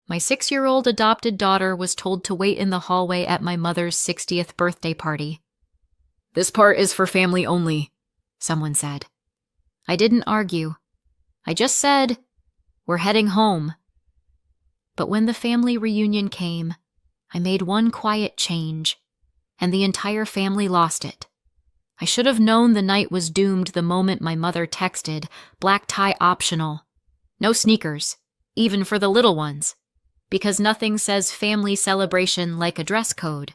My 6-year-old adopted daughter was told to wait in the hallway at my mother's 60th birthday party. "This part is for family only," someone said. I didn't argue. I just said, "We're heading home." But when the family reunion came, I made one quiet change, and the entire family lost it. I should have known the night was doomed the moment my mother texted, "Black tie optional. No sneakers, even for the little ones," because nothing says family celebration like a dress code.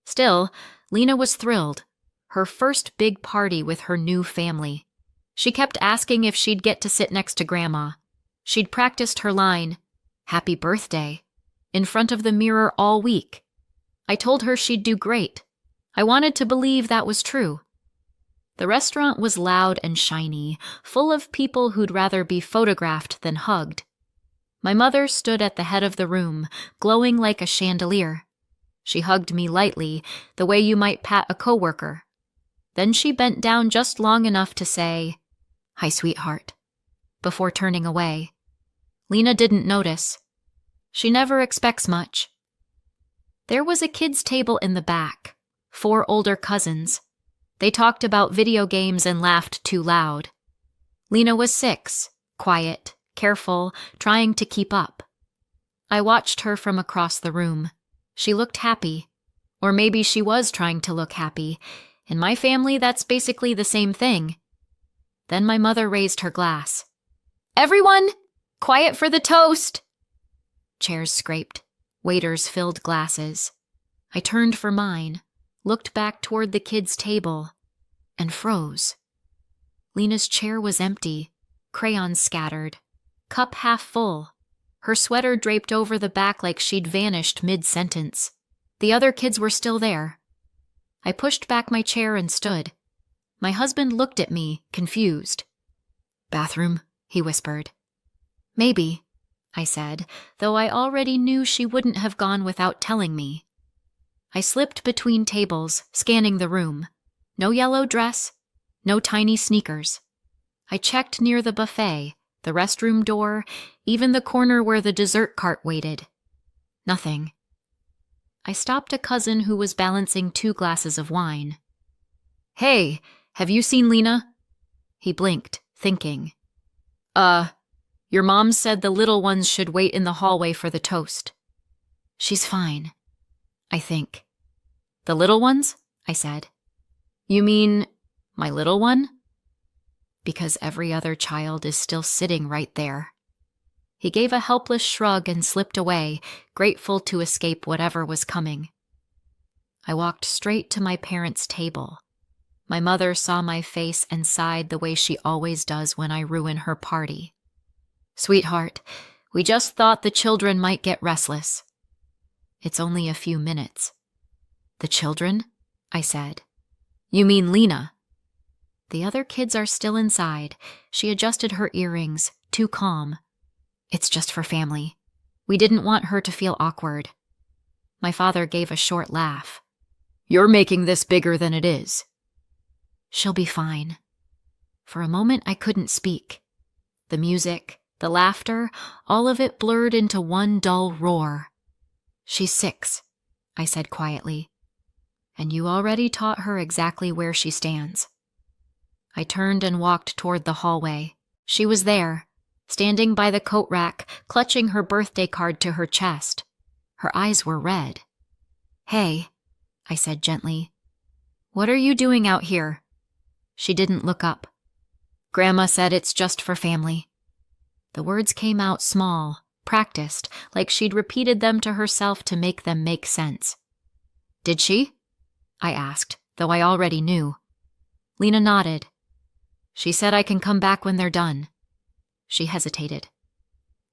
Still, Lena was thrilled. Her first big party with her new family. She kept asking if she'd get to sit next to Grandma. She'd practiced her line, "Happy birthday," in front of the mirror all week. I told her she'd do great. I wanted to believe that was true. The restaurant was loud and shiny, full of people who'd rather be photographed than hugged. My mother stood at the head of the room, glowing like a chandelier. She hugged me lightly, the way you might pat a coworker. Then she bent down just long enough to say, "Hi, sweetheart," before turning away. Lena didn't notice. She never expects much. There was a kids' table in the back, 4 older cousins. They talked about video games and laughed too loud. Lena was 6, quiet, careful, trying to keep up. I watched her from across the room. She looked happy. Or maybe she was trying to look happy. In my family, that's basically the same thing. Then my mother raised her glass. "Everyone, quiet for the toast!" Chairs scraped. Waiters filled glasses. I turned for mine, looked back toward the kids' table, and froze. Lena's chair was empty, crayons scattered, cup half full. Her sweater draped over the back like she'd vanished mid-sentence. The other kids were still there. I pushed back my chair and stood. My husband looked at me, confused. "Bathroom?" he whispered. "Maybe," I said, though I already knew she wouldn't have gone without telling me. I slipped between tables, scanning the room. No yellow dress, no tiny sneakers. I checked near the buffet, the restroom door, even the corner where the dessert cart waited. Nothing. I stopped a cousin who was balancing 2 glasses of wine. "Hey, have you seen Lena?" He blinked, thinking. Your mom said the little ones should wait in the hallway for the toast." "She's fine, I think." "The little ones?" I said. "You mean my little one?" "Because every other child is still sitting right there." He gave a helpless shrug and slipped away, grateful to escape whatever was coming. I walked straight to my parents' table. My mother saw my face and sighed the way she always does when I ruin her party. "Sweetheart, we just thought the children might get restless." "It's only a few minutes." "The children?" I said. "You mean Lena?" "The other kids are still inside." She adjusted her earrings, too calm. "It's just for family. We didn't want her to feel awkward." My father gave a short laugh. "You're making this bigger than it is." "She'll be fine." For a moment I couldn't speak. The music, the laughter, all of it blurred into one dull roar. "She's 6, I said quietly. "And you already taught her exactly where she stands." I turned and walked toward the hallway. She was there, standing by the coat rack, clutching her birthday card to her chest. Her eyes were red. "Hey," I said gently. "What are you doing out here?" She didn't look up. "Grandma said it's just for family." The words came out small, practiced, like she'd repeated them to herself to make them make sense. "Did she?" I asked, though I already knew. Lena nodded. "She said I can come back when they're done." She hesitated.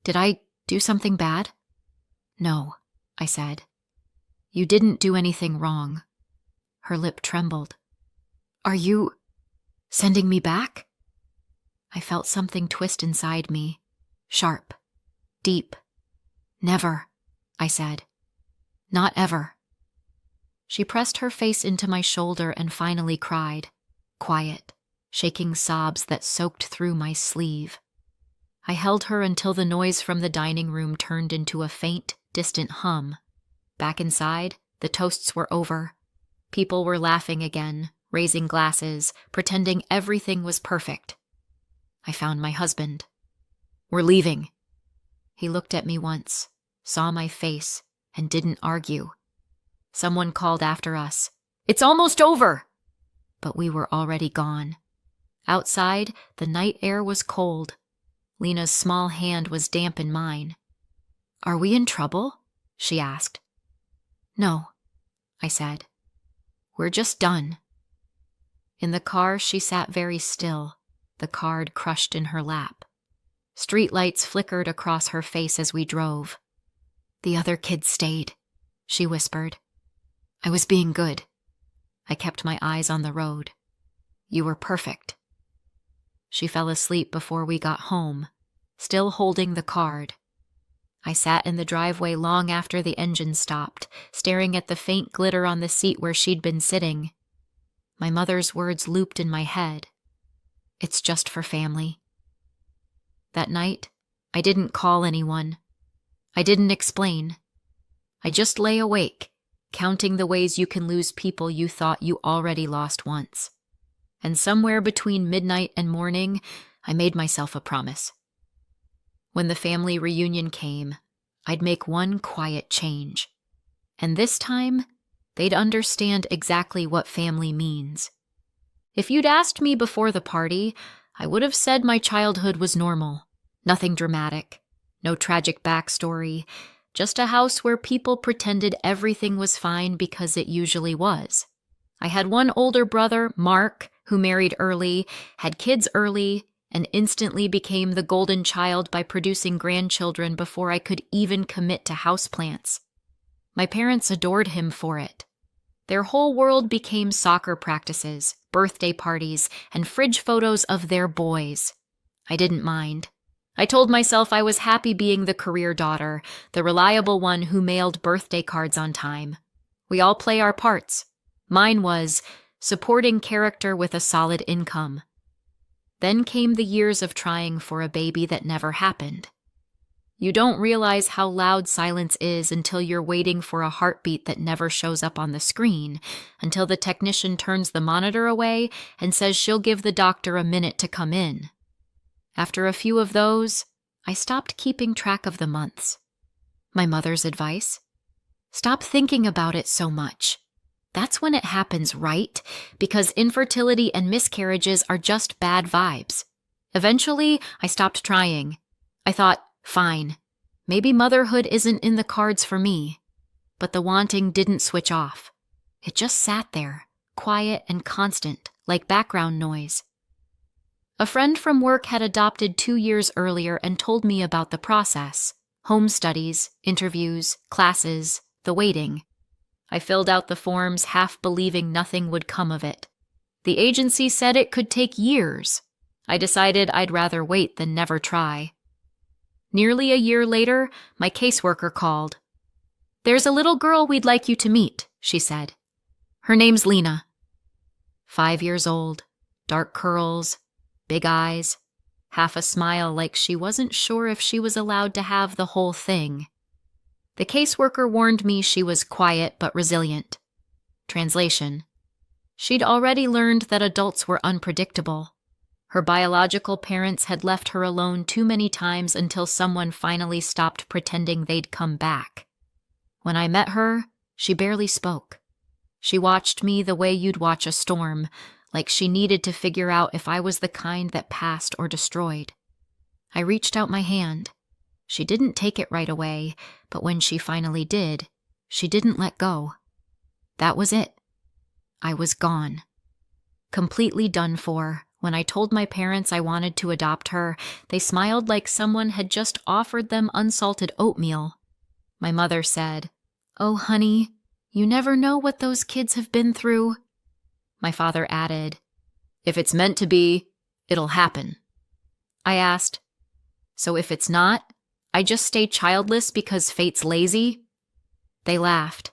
"Did I do something bad?" "No," I said. "You didn't do anything wrong." Her lip trembled. "Are you sending me back?" I felt something twist inside me. Sharp. Deep. "Never," I said. "Not ever." She pressed her face into my shoulder and finally cried, quiet, shaking sobs that soaked through my sleeve. I held her until the noise from the dining room turned into a faint, distant hum. Back inside, the toasts were over. People were laughing again, raising glasses, pretending everything was perfect. I found my husband. "We're leaving." He looked at me once, saw my face, and didn't argue. Someone called after us, "It's almost over!" But we were already gone. Outside, the night air was cold. Lena's small hand was damp in mine. "Are we in trouble?" she asked. "No," I said. "We're just done." In the car, she sat very still, the card crushed in her lap. Streetlights flickered across her face as we drove. "The other kids stayed," she whispered. "I was being good." I kept my eyes on the road. "You were perfect." She fell asleep before we got home, still holding the card. I sat in the driveway long after the engine stopped, staring at the faint glitter on the seat where she'd been sitting. My mother's words looped in my head. "It's just for family." That night, I didn't call anyone. I didn't explain. I just lay awake, counting the ways you can lose people you thought you already lost once. And somewhere between midnight and morning, I made myself a promise. When the family reunion came, I'd make one quiet change. And this time, they'd understand exactly what family means. If you'd asked me before the party, I would have said my childhood was normal. Nothing dramatic, no tragic backstory, just a house where people pretended everything was fine because it usually was. I had one older brother, Mark, who married early, had kids early, and instantly became the golden child by producing grandchildren before I could even commit to houseplants. My parents adored him for it. Their whole world became soccer practices, birthday parties, and fridge photos of their boys. I didn't mind. I told myself I was happy being the career daughter, the reliable one who mailed birthday cards on time. We all play our parts. Mine was supporting character with a solid income. Then came the years of trying for a baby that never happened. You don't realize how loud silence is until you're waiting for a heartbeat that never shows up on the screen, until the technician turns the monitor away and says she'll give the doctor a minute to come in. After a few of those, I stopped keeping track of the months. My mother's advice? Stop thinking about it so much. That's when it happens, right? Because infertility and miscarriages are just bad vibes. Eventually, I stopped trying. I thought, fine, maybe motherhood isn't in the cards for me. But the wanting didn't switch off. It just sat there, quiet and constant, like background noise. A friend from work had adopted 2 years earlier and told me about the process. Home studies, interviews, classes, the waiting. I filled out the forms, half believing nothing would come of it. The agency said it could take years. I decided I'd rather wait than never try. Nearly a year later, my caseworker called. "There's a little girl we'd like you to meet," she said. "Her name's Lena." 5 years old, dark curls, big eyes, half a smile like she wasn't sure if she was allowed to have the whole thing. The caseworker warned me she was quiet but resilient. Translation: she'd already learned that adults were unpredictable. Her biological parents had left her alone too many times until someone finally stopped pretending they'd come back. When I met her, she barely spoke. She watched me the way you'd watch a storm, like she needed to figure out if I was the kind that passed or destroyed. I reached out my hand. She didn't take it right away, but when she finally did, she didn't let go. That was it. I was gone. Completely done for. When I told my parents I wanted to adopt her, they smiled like someone had just offered them unsalted oatmeal. My mother said, "Oh, honey, you never know what those kids have been through." My father added, "If it's meant to be, it'll happen." I asked, "So if it's not, I just stay childless because fate's lazy?" They laughed.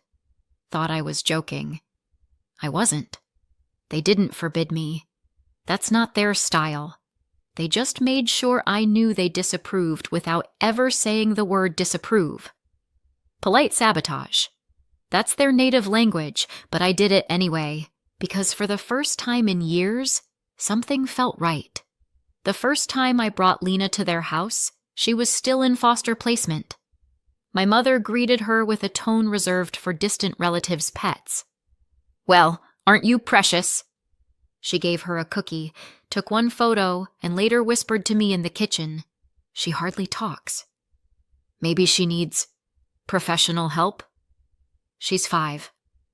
Thought I was joking. I wasn't. They didn't forbid me. That's not their style. They just made sure I knew they disapproved without ever saying the word disapprove. Polite sabotage. That's their native language, but I did it anyway, because for the first time in years, something felt right. The first time I brought Lena to their house, she was still in foster placement. My mother greeted her with a tone reserved for distant relatives' pets. "Well, aren't you precious?" She gave her a cookie, took one photo, and later whispered to me in the kitchen, "She hardly talks. Maybe she needs professional help?" "She's 5,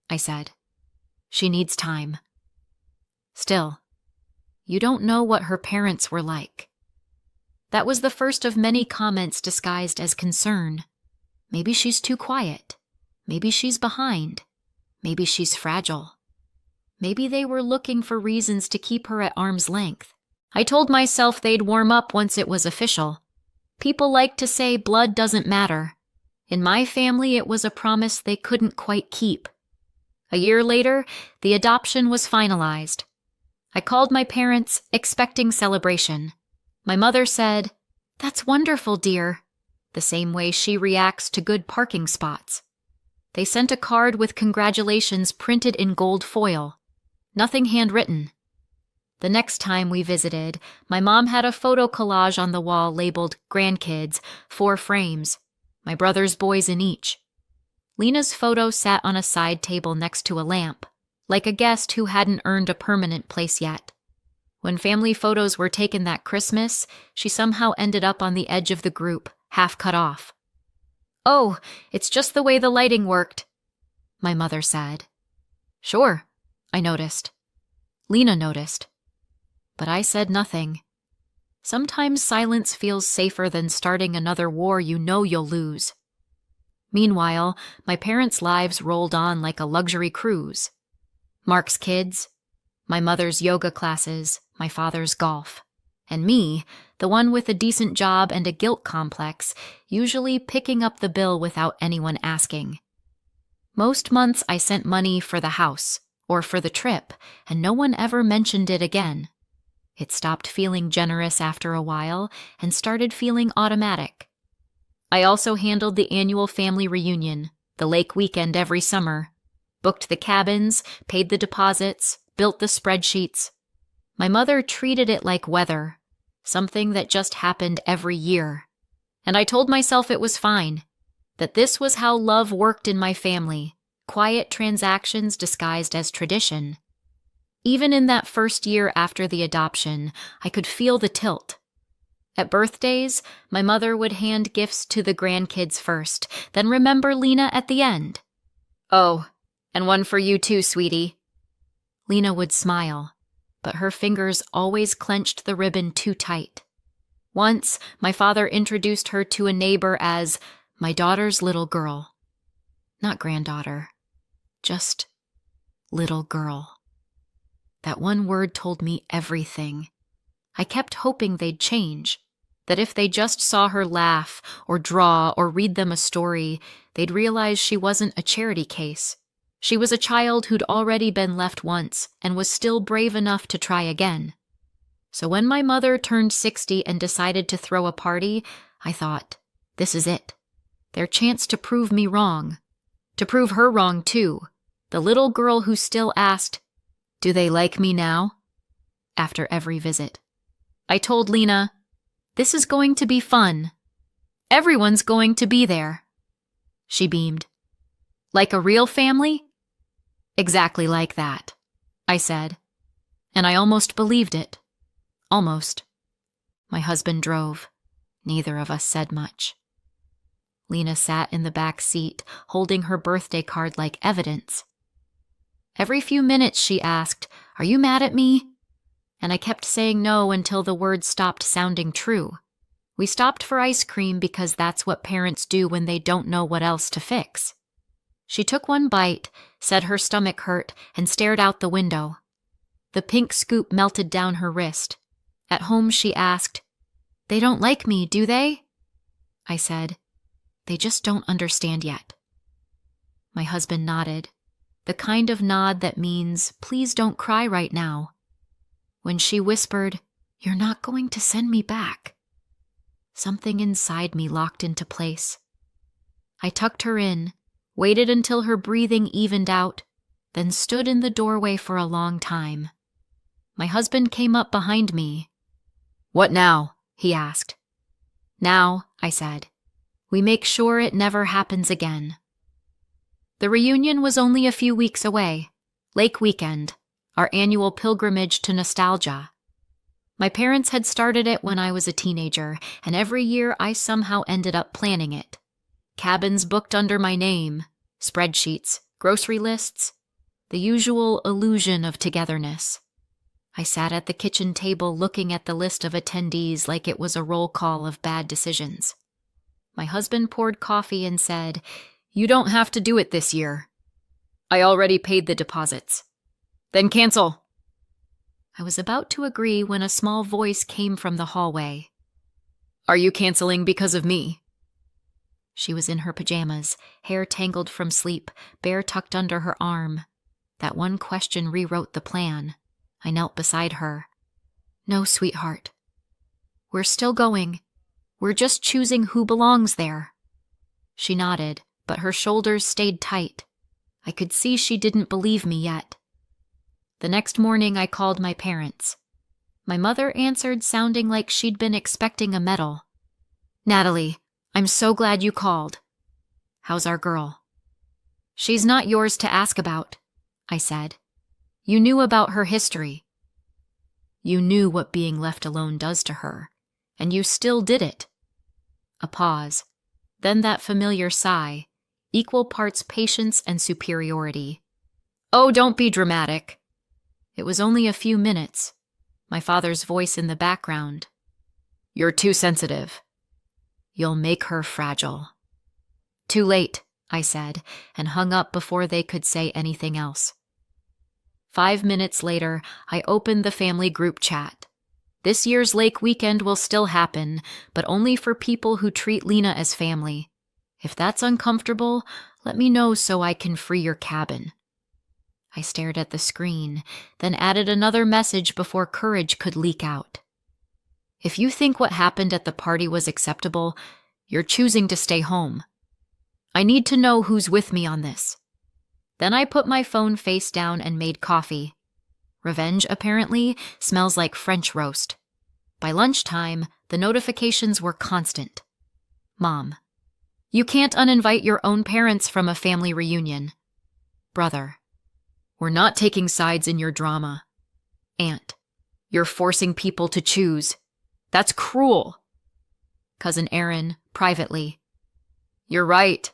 I said. "She needs time." Still, you don't know what her parents were like. That was the first of many comments disguised as concern. Maybe she's too quiet. Maybe she's behind. Maybe she's fragile. Maybe they were looking for reasons to keep her at arm's length. I told myself they'd warm up once it was official. People like to say blood doesn't matter. In my family, it was a promise they couldn't quite keep. A year later, the adoption was finalized. I called my parents, expecting celebration. My mother said, "That's wonderful, dear," the same way she reacts to good parking spots. They sent a card with congratulations printed in gold foil. Nothing handwritten. The next time we visited, my mom had a photo collage on the wall labeled "Grandkids," 4 frames, my brother's boys in each. Lena's photo sat on a side table next to a lamp, like a guest who hadn't earned a permanent place yet. When family photos were taken that Christmas, she somehow ended up on the edge of the group, half cut off. "Oh, it's just the way the lighting worked," my mother said. "Sure," I noticed. Lena noticed. But I said nothing. Sometimes silence feels safer than starting another war you know you'll lose. Meanwhile, my parents' lives rolled on like a luxury cruise. Mark's kids, my mother's yoga classes, my father's golf, and me, the one with a decent job and a guilt complex, usually picking up the bill without anyone asking. Most months I sent money for the house or for the trip, and no one ever mentioned it again. It stopped feeling generous after a while and started feeling automatic. I also handled the annual family reunion, the lake weekend every summer, booked the cabins, paid the deposits, built the spreadsheets. My mother treated it like weather, something that just happened every year. And I told myself it was fine, that this was how love worked in my family, quiet transactions disguised as tradition. Even in that first year after the adoption, I could feel the tilt. At birthdays, my mother would hand gifts to the grandkids first, then remember Lena at the end. "Oh, and one for you too, sweetie." Lena would smile, but her fingers always clenched the ribbon too tight. Once, my father introduced her to a neighbor as my daughter's little girl. Not granddaughter, just little girl. That one word told me everything. I kept hoping they'd change, that if they just saw her laugh or draw or read them a story, they'd realize she wasn't a charity case. She was a child who'd already been left once and was still brave enough to try again. So when my mother turned 60 and decided to throw a party, I thought, this is it. Their chance to prove me wrong. To prove her wrong, too. The little girl who still asked, "Do they like me now?" after every visit. I told Lena, "This is going to be fun. Everyone's going to be there." She beamed. "Like a real family?" "Exactly like that," I said. And I almost believed it. Almost. My husband drove. Neither of us said much. Lena sat in the back seat, holding her birthday card like evidence. Every few minutes she asked, "Are you mad at me?" And I kept saying no until the words stopped sounding true. We stopped for ice cream because that's what parents do when they don't know what else to fix. She took one bite, said her stomach hurt, and stared out the window. The pink scoop melted down her wrist. At home she asked, "They don't like me, do they?" I said, "They just don't understand yet." My husband nodded, the kind of nod that means, "Please don't cry right now." When she whispered, You're not going to send me back. Something inside me locked into place. I tucked her in, waited until her breathing evened out, then stood in the doorway for a long time. My husband came up behind me. "What now?" he asked. "Now," I said, "we make sure it never happens again." The reunion was only a few weeks away. Lake Weekend, our annual pilgrimage to nostalgia. My parents had started it when I was a teenager, and every year I somehow ended up planning it. Cabins booked under my name, spreadsheets, grocery lists, the usual illusion of togetherness. I sat at the kitchen table looking at the list of attendees like it was a roll call of bad decisions. My husband poured coffee and said, "You don't have to do it this year. I already paid the deposits." "Then cancel." I was about to agree when a small voice came from the hallway. "Are you canceling because of me?" She was in her pajamas, hair tangled from sleep, bear tucked under her arm. That one question rewrote the plan. I knelt beside her. "No, sweetheart. We're still going. We're just choosing who belongs there." She nodded, but her shoulders stayed tight. I could see she didn't believe me yet. The next morning I called my parents. My mother answered sounding like she'd been expecting a medal. "Natalie, I'm so glad you called. How's our girl?" "She's not yours to ask about," I said. "You knew about her history. You knew what being left alone does to her, and you still did it." A pause, then that familiar sigh, equal parts patience and superiority. "Oh, don't be dramatic." It was only a few minutes. My father's voice in the background. "You're too sensitive. You'll make her fragile." "Too late," I said, and hung up before they could say anything else. 5 minutes later, I opened the family group chat. This year's Lake Weekend will still happen, but only for people who treat Lena as family. If that's uncomfortable, let me know so I can free your cabin. I stared at the screen, then added another message before courage could leak out. If you think what happened at the party was acceptable, you're choosing to stay home. I need to know who's with me on this. Then I put my phone face down and made coffee. Revenge, apparently, smells like French roast. By lunchtime, the notifications were constant. Mom, you can't uninvite your own parents from a family reunion. Brother, we're not taking sides in your drama. Aunt, you're forcing people to choose. That's cruel. Cousin Erin, privately, you're right.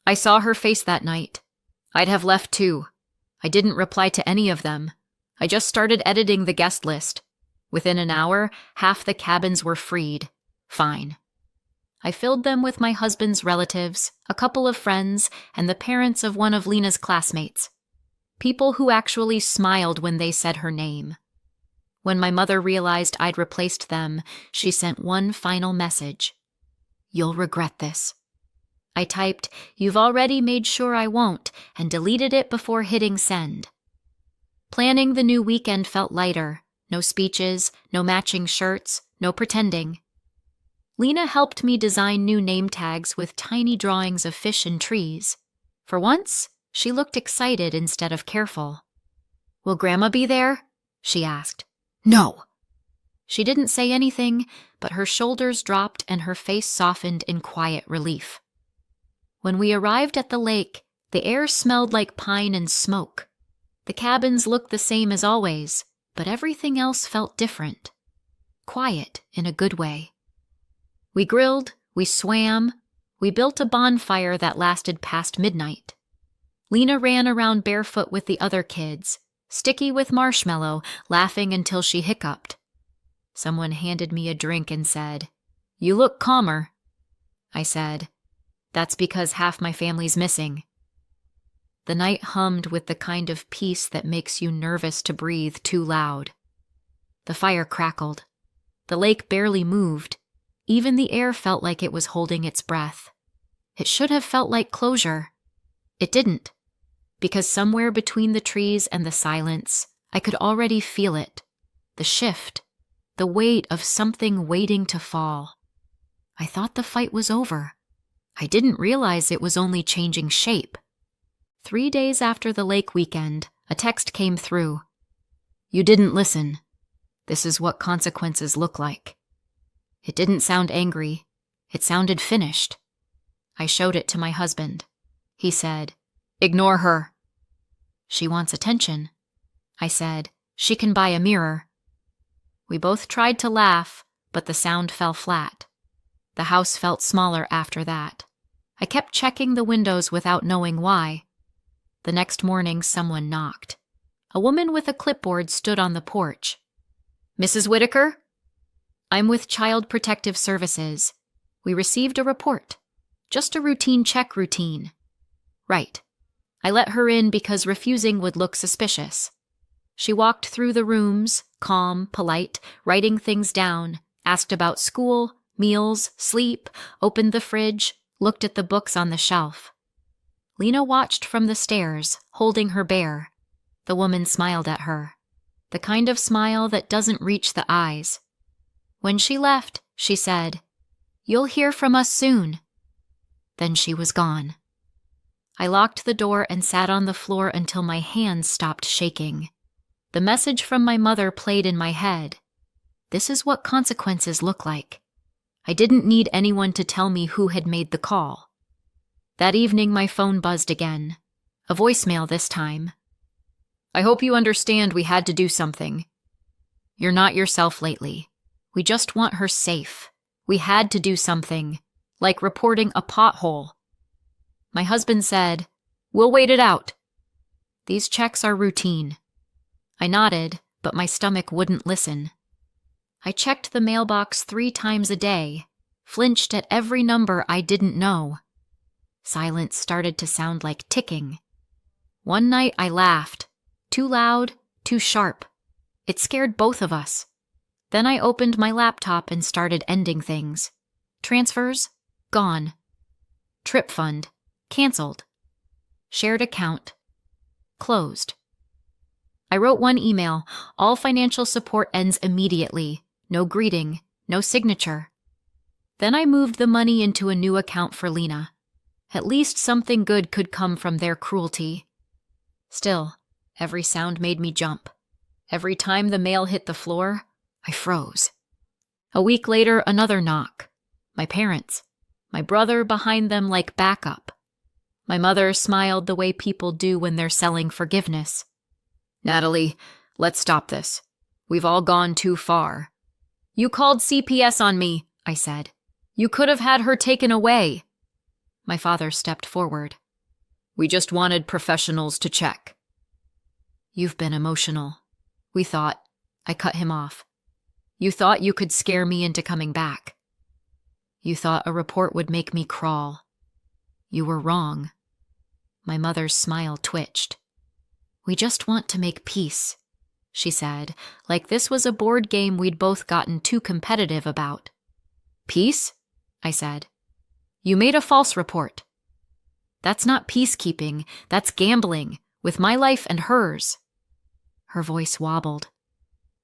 I saw her face that night. I'd have left too. I didn't reply to any of them. I just started editing the guest list. Within an hour, half the cabins were freed. Fine. I filled them with my husband's relatives, a couple of friends, and the parents of one of Lena's classmates. People who actually smiled when they said her name. When my mother realized I'd replaced them, she sent one final message. "You'll regret this." I typed, "You've already made sure I won't," and deleted it before hitting send. Planning the new weekend felt lighter. No speeches, no matching shirts, no pretending. Lena helped me design new name tags with tiny drawings of fish and trees. For once, she looked excited instead of careful. "Will Grandma be there?" she asked. "No." She didn't say anything, but her shoulders dropped and her face softened in quiet relief. When we arrived at the lake, the air smelled like pine and smoke. The cabins looked the same as always, but everything else felt different. Quiet in a good way. We grilled, we swam, we built a bonfire that lasted past midnight. Lena ran around barefoot with the other kids, sticky with marshmallow, laughing until she hiccuped. Someone handed me a drink and said, "You look calmer." I said, "That's because half my family's missing." The night hummed with the kind of peace that makes you nervous to breathe too loud. The fire crackled. The lake barely moved. Even the air felt like it was holding its breath. It should have felt like closure. It didn't, because somewhere between the trees and the silence, I could already feel it. The shift. the weight of something waiting to fall. I thought the fight was over. I didn't realize it was only changing shape. 3 days after the lake weekend, a text came through. "You didn't listen. This is what consequences look like." It didn't sound angry. It sounded finished. I showed it to my husband. He said, "Ignore her." "She wants attention." I said, "She can buy a mirror." We both tried to laugh, but the sound fell flat. The house felt smaller after that. I kept checking the windows without knowing why. The next morning, someone knocked. A woman with a clipboard stood on the porch. "Mrs. Whitaker?" "I'm with Child Protective Services. We received a report. Just a routine check routine." "Right." I let her in because refusing would look suspicious. She walked through the rooms, calm, polite, writing things down, asked about school, meals, sleep, opened the fridge, looked at the books on the shelf. Lena watched from the stairs, holding her bear. The woman smiled at her, the kind of smile that doesn't reach the eyes. When she left, she said, "You'll hear from us soon." Then she was gone. I locked the door and sat on the floor until my hands stopped shaking. The message from my mother played in my head. This is what consequences look like. I didn't need anyone to tell me who had made the call. That evening, my phone buzzed again. A voicemail this time. "I hope you understand we had to do something. You're not yourself lately. We just want her safe. We had to do something, like reporting a pothole." My husband said, "We'll wait it out." These checks are routine. I nodded, but my stomach wouldn't listen. I checked the mailbox 3 times a day, flinched at every number I didn't know. Silence started to sound like ticking. One night I laughed. Too loud, too sharp. It scared both of us. Then I opened my laptop and started ending things. Transfers? Gone. Trip fund? Canceled. Shared account? Closed. I wrote one email. All financial support ends immediately. No greeting. No signature. Then I moved the money into a new account for Lena. At least something good could come from their cruelty. Still, every sound made me jump. Every time the mail hit the floor, I froze. A week later, another knock. My parents. My brother behind them like backup. My mother smiled the way people do when they're selling forgiveness. "Natalie, let's stop this. We've all gone too far." "You called CPS on me," I said. "You could have had her taken away." My father stepped forward. "We just wanted professionals to check." "You've been emotional. We thought." I cut him off. "You thought you could scare me into coming back. You thought a report would make me crawl. You were wrong." My mother's smile twitched. "We just want to make peace," she said, like this was a board game we'd both gotten too competitive about. "Peace?" I said. "You made a false report." "That's not peacekeeping, that's gambling, with my life and hers." Her voice wobbled.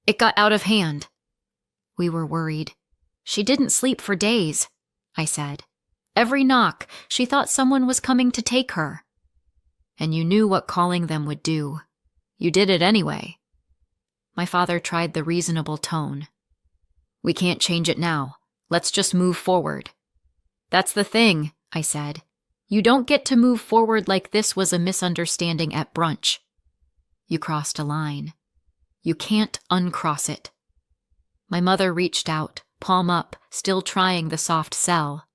"It got out of hand." We were worried. "She didn't sleep for days," I said. "Every knock, she thought someone was coming to take her." "And you knew what calling them would do. You did it anyway." My father tried the reasonable tone. "We can't change it now. Let's just move forward." "That's the thing," I said. "You don't get to move forward like this was a misunderstanding at brunch. You crossed a line. You can't uncross it." My mother reached out, palm up, still trying the soft sell.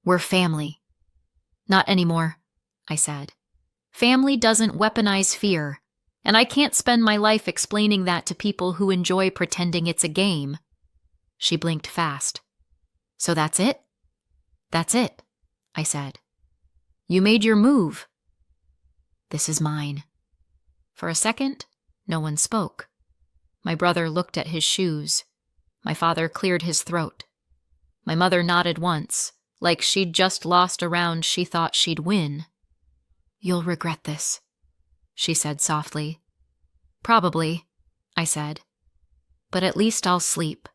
"We're family." "Not anymore," I said. "Family doesn't weaponize fear, and I can't spend my life explaining that to people who enjoy pretending it's a game." She blinked fast. "So that's it?" "That's it," I said. "You made your move." "This is mine." For a second, no one spoke. My brother looked at his shoes. My father cleared his throat. My mother nodded once, like she'd just lost a round she thought she'd win. "You'll regret this," she said softly. "Probably," I said. but at least I'll sleep.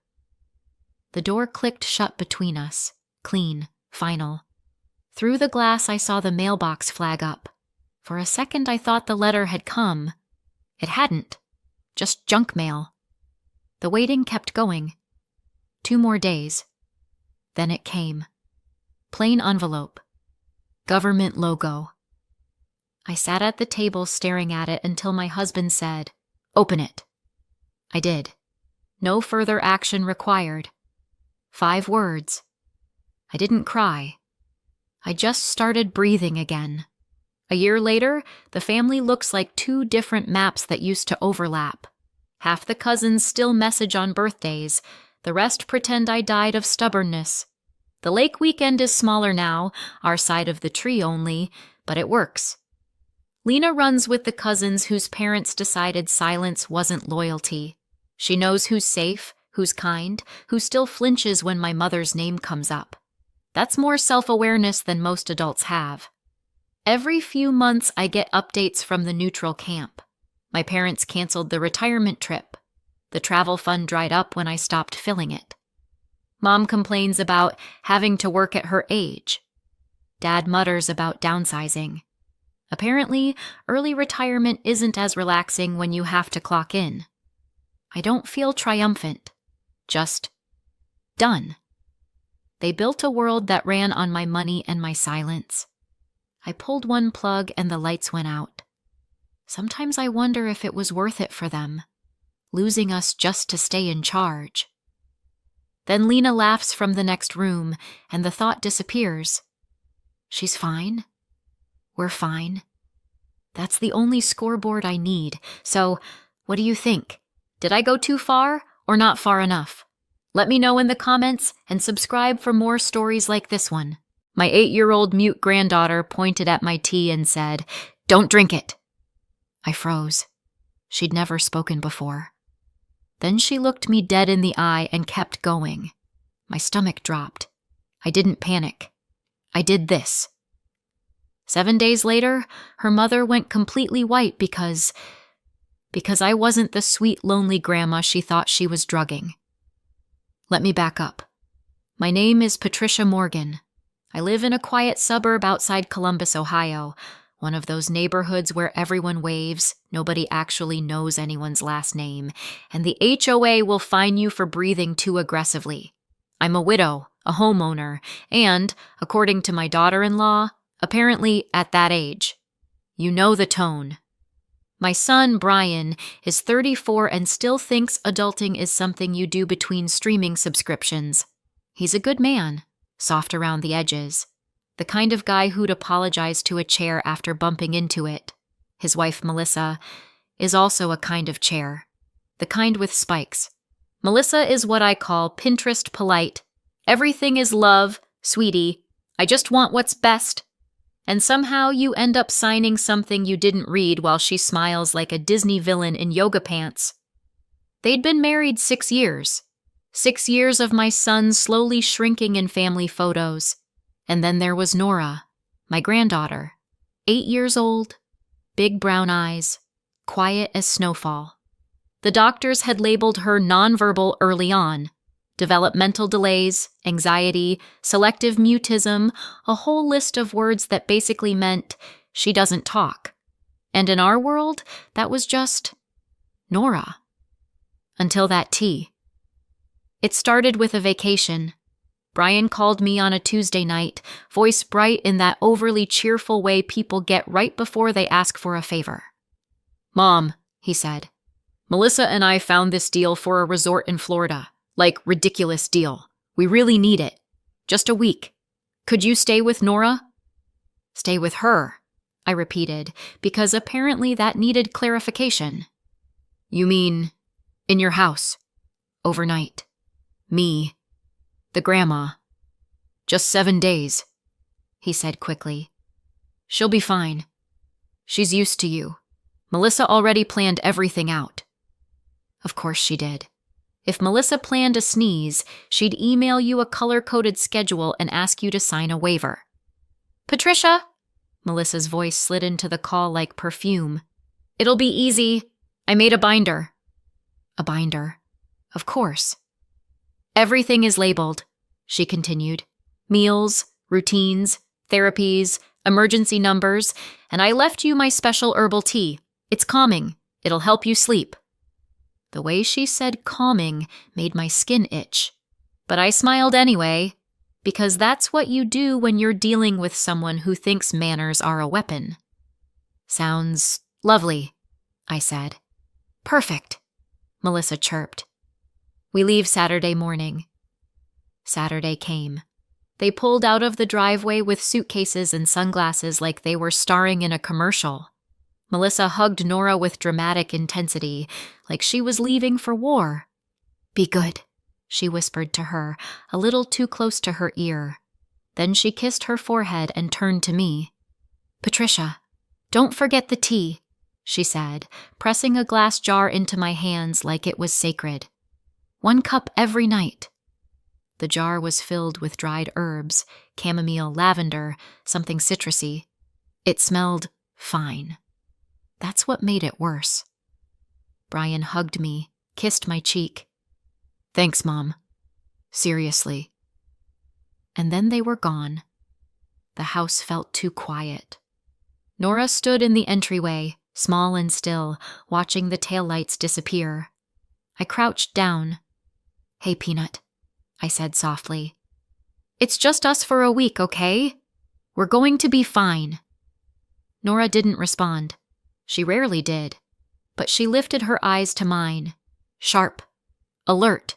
The door clicked shut between us, clean, final. Through the glass I saw the mailbox flag up. For a second I thought the letter had come. It hadn't. Just junk mail. The waiting kept going. 2 more days. Then it came. Plain envelope. Government logo. I sat at the table staring at it until my husband said, "Open it." I did. No further action required. 5 words. I didn't cry. I just started breathing again. A year later, the family looks like 2 different maps that used to overlap. Half the cousins still message on birthdays. The rest pretend I died of stubbornness. The lake weekend is smaller now, our side of the tree only, but it works. Lena runs with the cousins whose parents decided silence wasn't loyalty. She knows who's safe, who's kind, who still flinches when my mother's name comes up. That's more self-awareness than most adults have. Every few months I get updates from the neutral camp. My parents canceled the retirement trip. The travel fund dried up when I stopped filling it. Mom complains about having to work at her age. Dad mutters about downsizing. Apparently, early retirement isn't as relaxing when you have to clock in. I don't feel triumphant. Just done. They built a world that ran on my money and my silence. I pulled one plug and the lights went out. Sometimes I wonder if it was worth it for them, losing us just to stay in charge. Then Lena laughs from the next room, and the thought disappears. She's fine. We're fine. That's the only scoreboard I need. So, what do you think? Did I go too far or not far enough? Let me know in the comments and subscribe for more stories like this one. My 8-year-old mute granddaughter pointed at my tea and said, "Don't drink it." I froze. She'd never spoken before. Then she looked me dead in the eye and kept going. My stomach dropped. I didn't panic. I did this. 7 days later, her mother went completely white because I wasn't the sweet, lonely grandma she thought she was drugging. Let me back up. My name is Patricia Morgan. I live in a quiet suburb outside Columbus, Ohio, one of those neighborhoods where everyone waves, nobody actually knows anyone's last name, and the HOA will fine you for breathing too aggressively. I'm a widow, a homeowner, and, according to my daughter-in-law, apparently at that age. You know the tone. My son, Brian, is 34 and still thinks adulting is something you do between streaming subscriptions. He's a good man, soft around the edges. The kind of guy who'd apologize to a chair after bumping into it. His wife, Melissa, is also a kind of chair. The kind with spikes. Melissa is what I call Pinterest polite. Everything is love, sweetie. I just want what's best. And somehow you end up signing something you didn't read while she smiles like a Disney villain in yoga pants. They'd been married 6 years. 6 years of my son slowly shrinking in family photos. And then there was Nora, my granddaughter, 8 years old, big brown eyes, quiet as snowfall. The doctors had labeled her nonverbal early on. Developmental delays, anxiety, selective mutism, a whole list of words that basically meant she doesn't talk. And in our world, that was just Nora. Until that tea. It started with a vacation. Brian called me on a Tuesday night, voice bright in that overly cheerful way people get right before they ask for a favor. "Mom," he said, "Melissa and I found this deal for a resort in Florida. Like, ridiculous deal. We really need it. Just a week. Could you stay with Nora?" "Stay with her," I repeated, because apparently that needed clarification. "You mean, in your house? Overnight? Me? The grandma? Just 7 days," he said quickly. "She'll be fine. She's used to you. Melissa already planned everything out." Of course she did. If Melissa planned a sneeze, she'd email you a color-coded schedule and ask you to sign a waiver. "Patricia," Melissa's voice slid into the call like perfume. "It'll be easy. I made a binder." A binder. Of course. Everything is labeled, she continued. Meals, routines, therapies, emergency numbers, and I left you my special herbal tea. It's calming. It'll help you sleep. The way she said calming made my skin itch. But I smiled anyway, because that's what you do when you're dealing with someone who thinks manners are a weapon. Sounds lovely, I said. Perfect, Melissa chirped. We leave Saturday morning. Saturday came. They pulled out of the driveway with suitcases and sunglasses like they were starring in a commercial. Melissa hugged Nora with dramatic intensity, like she was leaving for war. Be good, she whispered to her, a little too close to her ear. Then she kissed her forehead and turned to me. Patricia, don't forget the tea, she said, pressing a glass jar into my hands like it was sacred. 1 cup every night. The jar was filled with dried herbs, chamomile, lavender, something citrusy. It smelled fine. That's what made it worse. Brian hugged me, kissed my cheek. Thanks, Mom. Seriously. And then they were gone. The house felt too quiet. Nora stood in the entryway, small and still, watching the taillights disappear. I crouched down. Hey, Peanut, I said softly. It's just us for a week, okay? We're going to be fine. Nora didn't respond. She rarely did, but she lifted her eyes to mine, sharp, alert,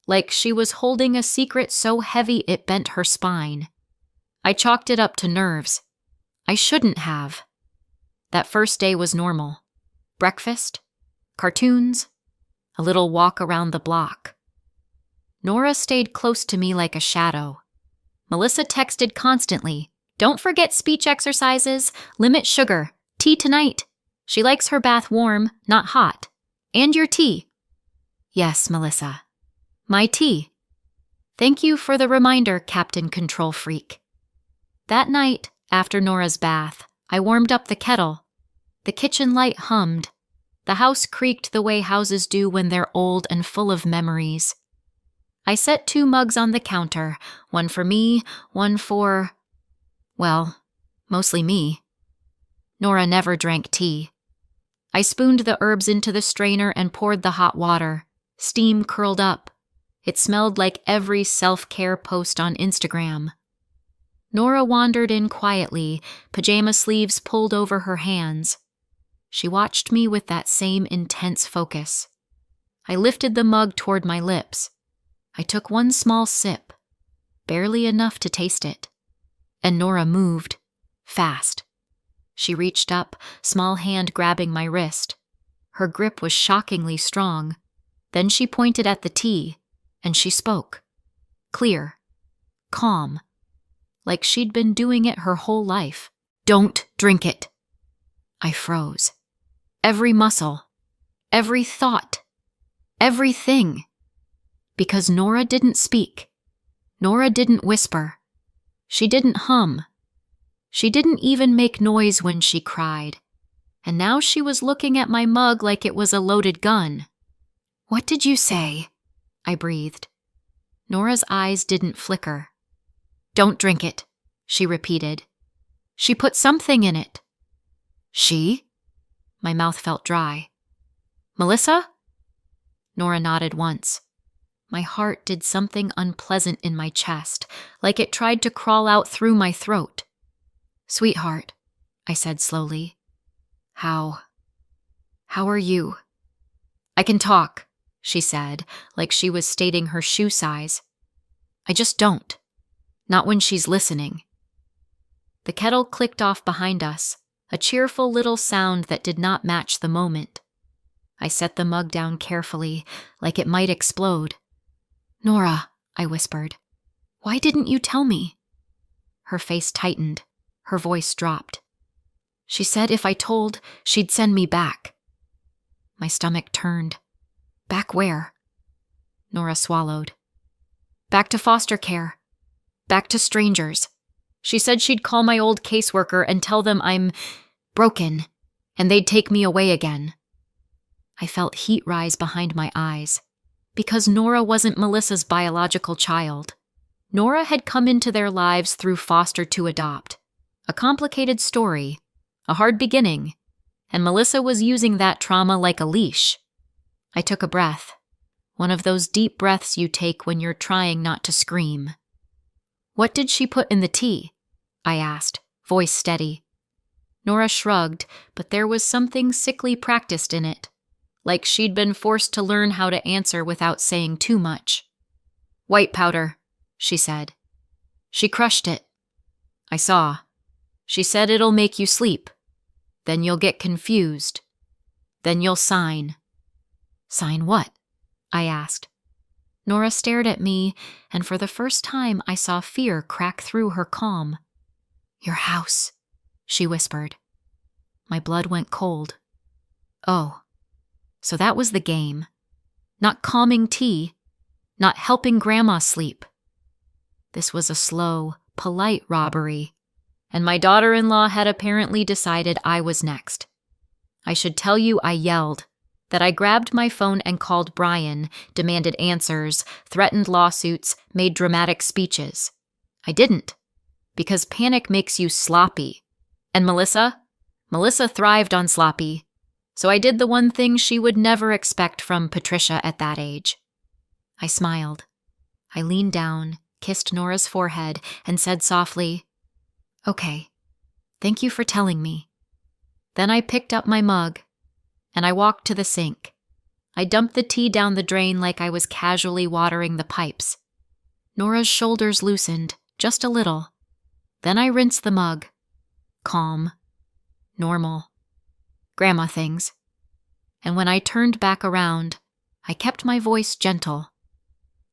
like she was holding a secret so heavy it bent her spine. I chalked it up to nerves. I shouldn't have. That first day was normal. Breakfast, cartoons, a little walk around the block. Nora stayed close to me like a shadow. Melissa texted constantly, don't forget speech exercises, limit sugar, tea tonight. She likes her bath warm, not hot. And your tea. Yes, Melissa. My tea. Thank you for the reminder, Captain Control Freak. That night, after Nora's bath, I warmed up the kettle. The kitchen light hummed. The house creaked the way houses do when they're old and full of memories. I set 2 mugs on the counter, one for me, one for, well, mostly me. Nora never drank tea. I spooned the herbs into the strainer and poured the hot water. Steam curled up. It smelled like every self-care post on Instagram. Nora wandered in quietly, pajama sleeves pulled over her hands. She watched me with that same intense focus. I lifted the mug toward my lips. I took 1 small sip, barely enough to taste it. And Nora moved, fast. She reached up, small hand grabbing my wrist. Her grip was shockingly strong. Then she pointed at the tea, and she spoke. Clear, calm, like she'd been doing it her whole life. Don't drink it. I froze. Every muscle, every thought, everything. Because Nora didn't speak. Nora didn't whisper. She didn't hum. She didn't even make noise when she cried. And now she was looking at my mug like it was a loaded gun. What did you say? I breathed. Nora's eyes didn't flicker. Don't drink it, she repeated. She put something in it. She? My mouth felt dry. Melissa? Nora nodded once. My heart did something unpleasant in my chest, like it tried to crawl out through my throat. Sweetheart, I said slowly. How are you? I can talk, she said, like she was stating her shoe size. I just don't. Not when she's listening. The kettle clicked off behind us, a cheerful little sound that did not match the moment. I set the mug down carefully, like it might explode. Nora, I whispered, why didn't you tell me? Her face tightened. Her voice dropped. She said if I told, she'd send me back. My stomach turned. Back where? Nora swallowed. Back to foster care. Back to strangers. She said she'd call my old caseworker and tell them I'm broken, and they'd take me away again. I felt heat rise behind my eyes. Because Nora wasn't Melissa's biological child. Nora had come into their lives through foster to adopt. A complicated story, a hard beginning, and Melissa was using that trauma like a leash. I took a breath, one of those deep breaths you take when you're trying not to scream. "What did she put in the tea?" I asked, voice steady. Nora shrugged, but there was something sickly practiced in it, like she'd been forced to learn how to answer without saying too much. "White powder," she said. "She crushed it." I saw. "She said it'll make you sleep. Then you'll get confused. Then you'll sign." "Sign what?" I asked. Nora stared at me, and for the first time I saw fear crack through her calm. "Your house," she whispered. My blood went cold. Oh, so that was the game. Not calming tea, not helping Grandma sleep. This was a slow, polite robbery, and my daughter-in-law had apparently decided I was next. I should tell you I yelled, that I grabbed my phone and called Brian, demanded answers, threatened lawsuits, made dramatic speeches. I didn't, because panic makes you sloppy. And Melissa thrived on sloppy. So I did the one thing she would never expect from Patricia at that age. I smiled. I leaned down, kissed Nora's forehead, and said softly, "Okay, thank you for telling me." Then I picked up my mug, and I walked to the sink. I dumped the tea down the drain like I was casually watering the pipes. Nora's shoulders loosened, just a little. Then I rinsed the mug. Calm. Normal. Grandma things. And when I turned back around, I kept my voice gentle.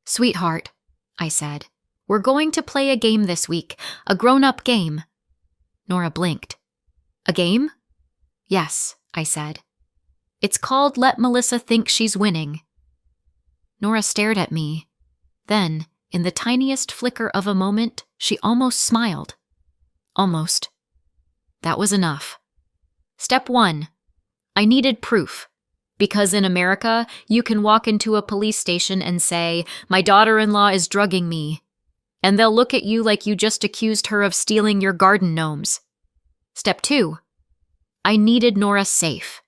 "Sweetheart," I said, "we're going to play a game this week, a grown-up game." Nora blinked. "A game?" "Yes," I said. "It's called Let Melissa Think She's Winning." Nora stared at me. Then, in the tiniest flicker of a moment, she almost smiled. Almost. That was enough. Step 1. I needed proof. Because in America, you can walk into a police station and say, "My daughter-in-law is drugging me." And they'll look at you like you just accused her of stealing your garden gnomes. Step 2. I needed Nora safe.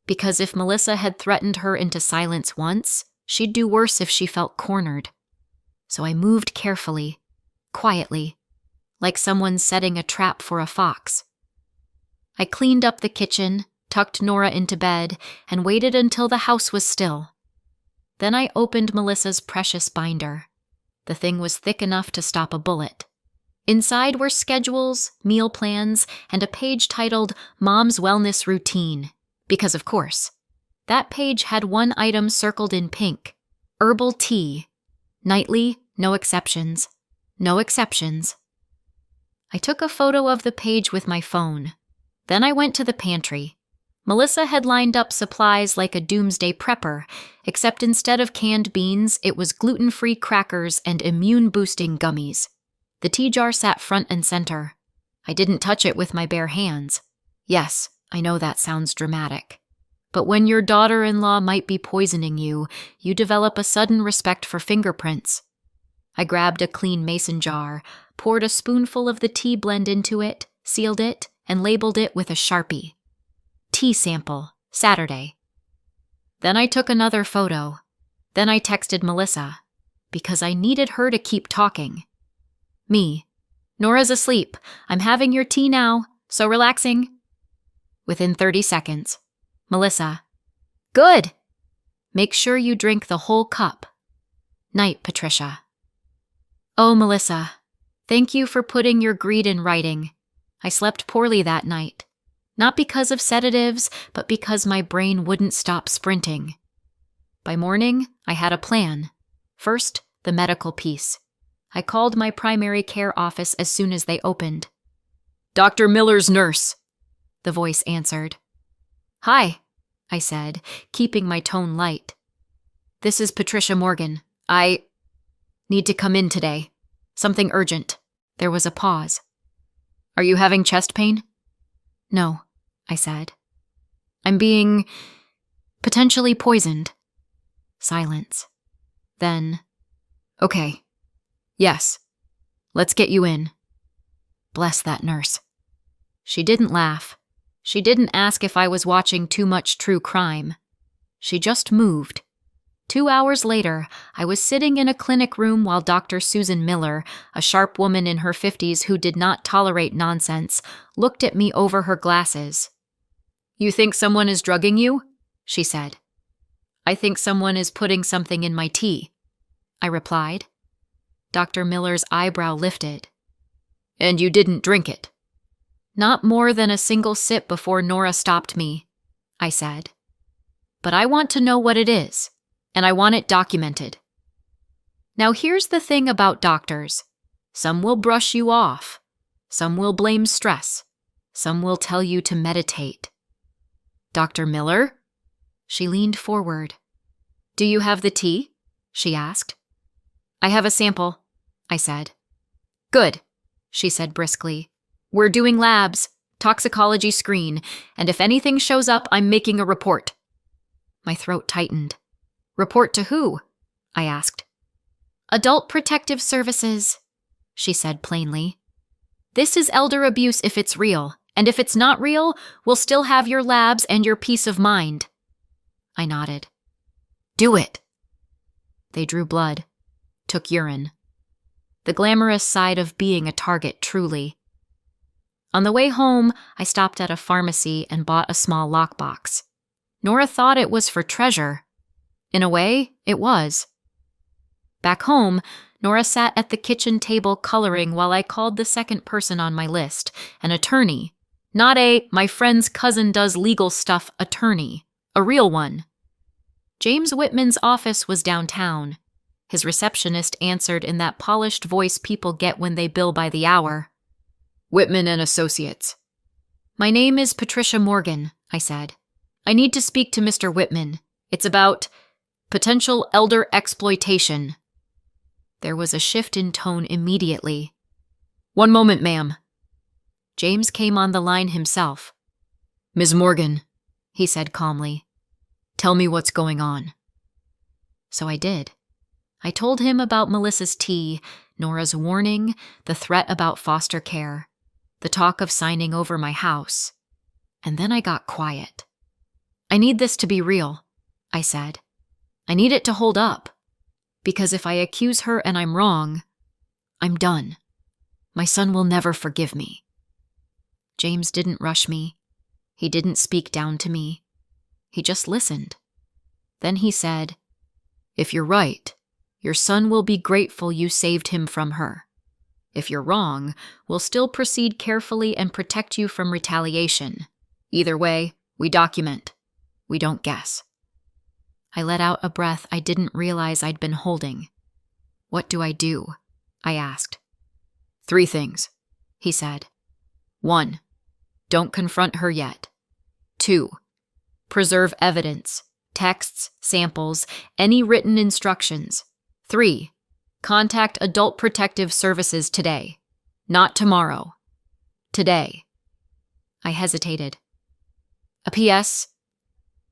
Because if Melissa had threatened her into silence once, she'd do worse if she felt cornered. So I moved carefully, quietly, like someone setting a trap for a fox. I cleaned up the kitchen, tucked Nora into bed, and waited until the house was still. Then I opened Melissa's precious binder. The thing was thick enough to stop a bullet. Inside were schedules, meal plans, and a page titled Mom's Wellness Routine. Because, of course, that page had one item circled in pink, herbal tea. Nightly, no exceptions. No exceptions. I took a photo of the page with my phone. Then I went to the pantry. Melissa had lined up supplies like a doomsday prepper, except instead of canned beans, it was gluten-free crackers and immune-boosting gummies. The tea jar sat front and center. I didn't touch it with my bare hands. Yes, I know that sounds dramatic. But when your daughter-in-law might be poisoning you, you develop a sudden respect for fingerprints. I grabbed a clean mason jar, poured a spoonful of the tea blend into it, sealed it, and labeled it with a Sharpie. Tea sample, Saturday. Then I took another photo. Then I texted Melissa, because I needed her to keep talking. Me. Nora's asleep. I'm having your tea now. So relaxing. Within 30 seconds. Melissa. Good. Make sure you drink the whole cup. Night, Patricia. Oh, Melissa. Thank you for putting your greed in writing. I slept poorly that night. Not because of sedatives, but because my brain wouldn't stop sprinting. By morning, I had a plan. First, the medical piece. I called my primary care office as soon as they opened. "Dr. Miller's nurse," the voice answered. "Hi," I said, keeping my tone light. "This is Patricia Morgan. I need to come in today. Something urgent." There was a pause. "Are you having chest pain?" "No," I said. "I'm being potentially poisoned." Silence. Then, "Okay. Yes. Let's get you in." Bless that nurse. She didn't laugh. She didn't ask if I was watching too much true crime. She just moved. 2 hours later, I was sitting in a clinic room while Dr. Susan Miller, a sharp woman in her 50s who did not tolerate nonsense, looked at me over her glasses. "You think someone is drugging you?" she said. "I think someone is putting something in my tea," I replied. Dr. Miller's eyebrow lifted. "And you didn't drink it?" "Not more than a single sip before Nora stopped me," I said. "But I want to know what it is, and I want it documented." Now here's the thing about doctors. Some will brush you off. Some will blame stress. Some will tell you to meditate. "Dr. Miller?" She leaned forward. "Do you have the tea?" she asked. "I have a sample," I said. "Good," she said briskly. "We're doing labs, toxicology screen, and if anything shows up, I'm making a report." My throat tightened. "Report to who?" I asked. "Adult Protective Services," she said plainly. "This is elder abuse if it's real, and if it's not real, we'll still have your labs and your peace of mind." I nodded. "Do it." They drew blood, took urine. The glamorous side of being a target, truly. On the way home, I stopped at a pharmacy and bought a small lockbox. Nora thought it was for treasure. In a way, it was. Back home, Nora sat at the kitchen table coloring while I called the second person on my list, an attorney. Not a "my friend's cousin does legal stuff" attorney, a real one. James Whitman's office was downtown. His receptionist answered in that polished voice people get when they bill by the hour. "Whitman and Associates." "My name is Patricia Morgan," I said. "I need to speak to Mr. Whitman. It's about potential elder exploitation." There was a shift in tone immediately. "One moment, ma'am." James came on the line himself. "Ms. Morgan," he said calmly, "tell me what's going on." So I did. I told him about Melissa's tea, Nora's warning, the threat about foster care, the talk of signing over my house. And then I got quiet. "I need this to be real," I said. "I need it to hold up. Because if I accuse her and I'm wrong, I'm done. My son will never forgive me." James didn't rush me. He didn't speak down to me. He just listened. Then he said, "If you're right, your son will be grateful you saved him from her. If you're wrong, we'll still proceed carefully and protect you from retaliation. Either way, we document. We don't guess." I let out a breath I didn't realize I'd been holding. "What do I do?" I asked. "3 things," he said. 1. Don't confront her yet. 2. Preserve evidence, texts, samples, any written instructions. 3. Contact Adult Protective Services today. Not tomorrow. Today. I hesitated. "A PS?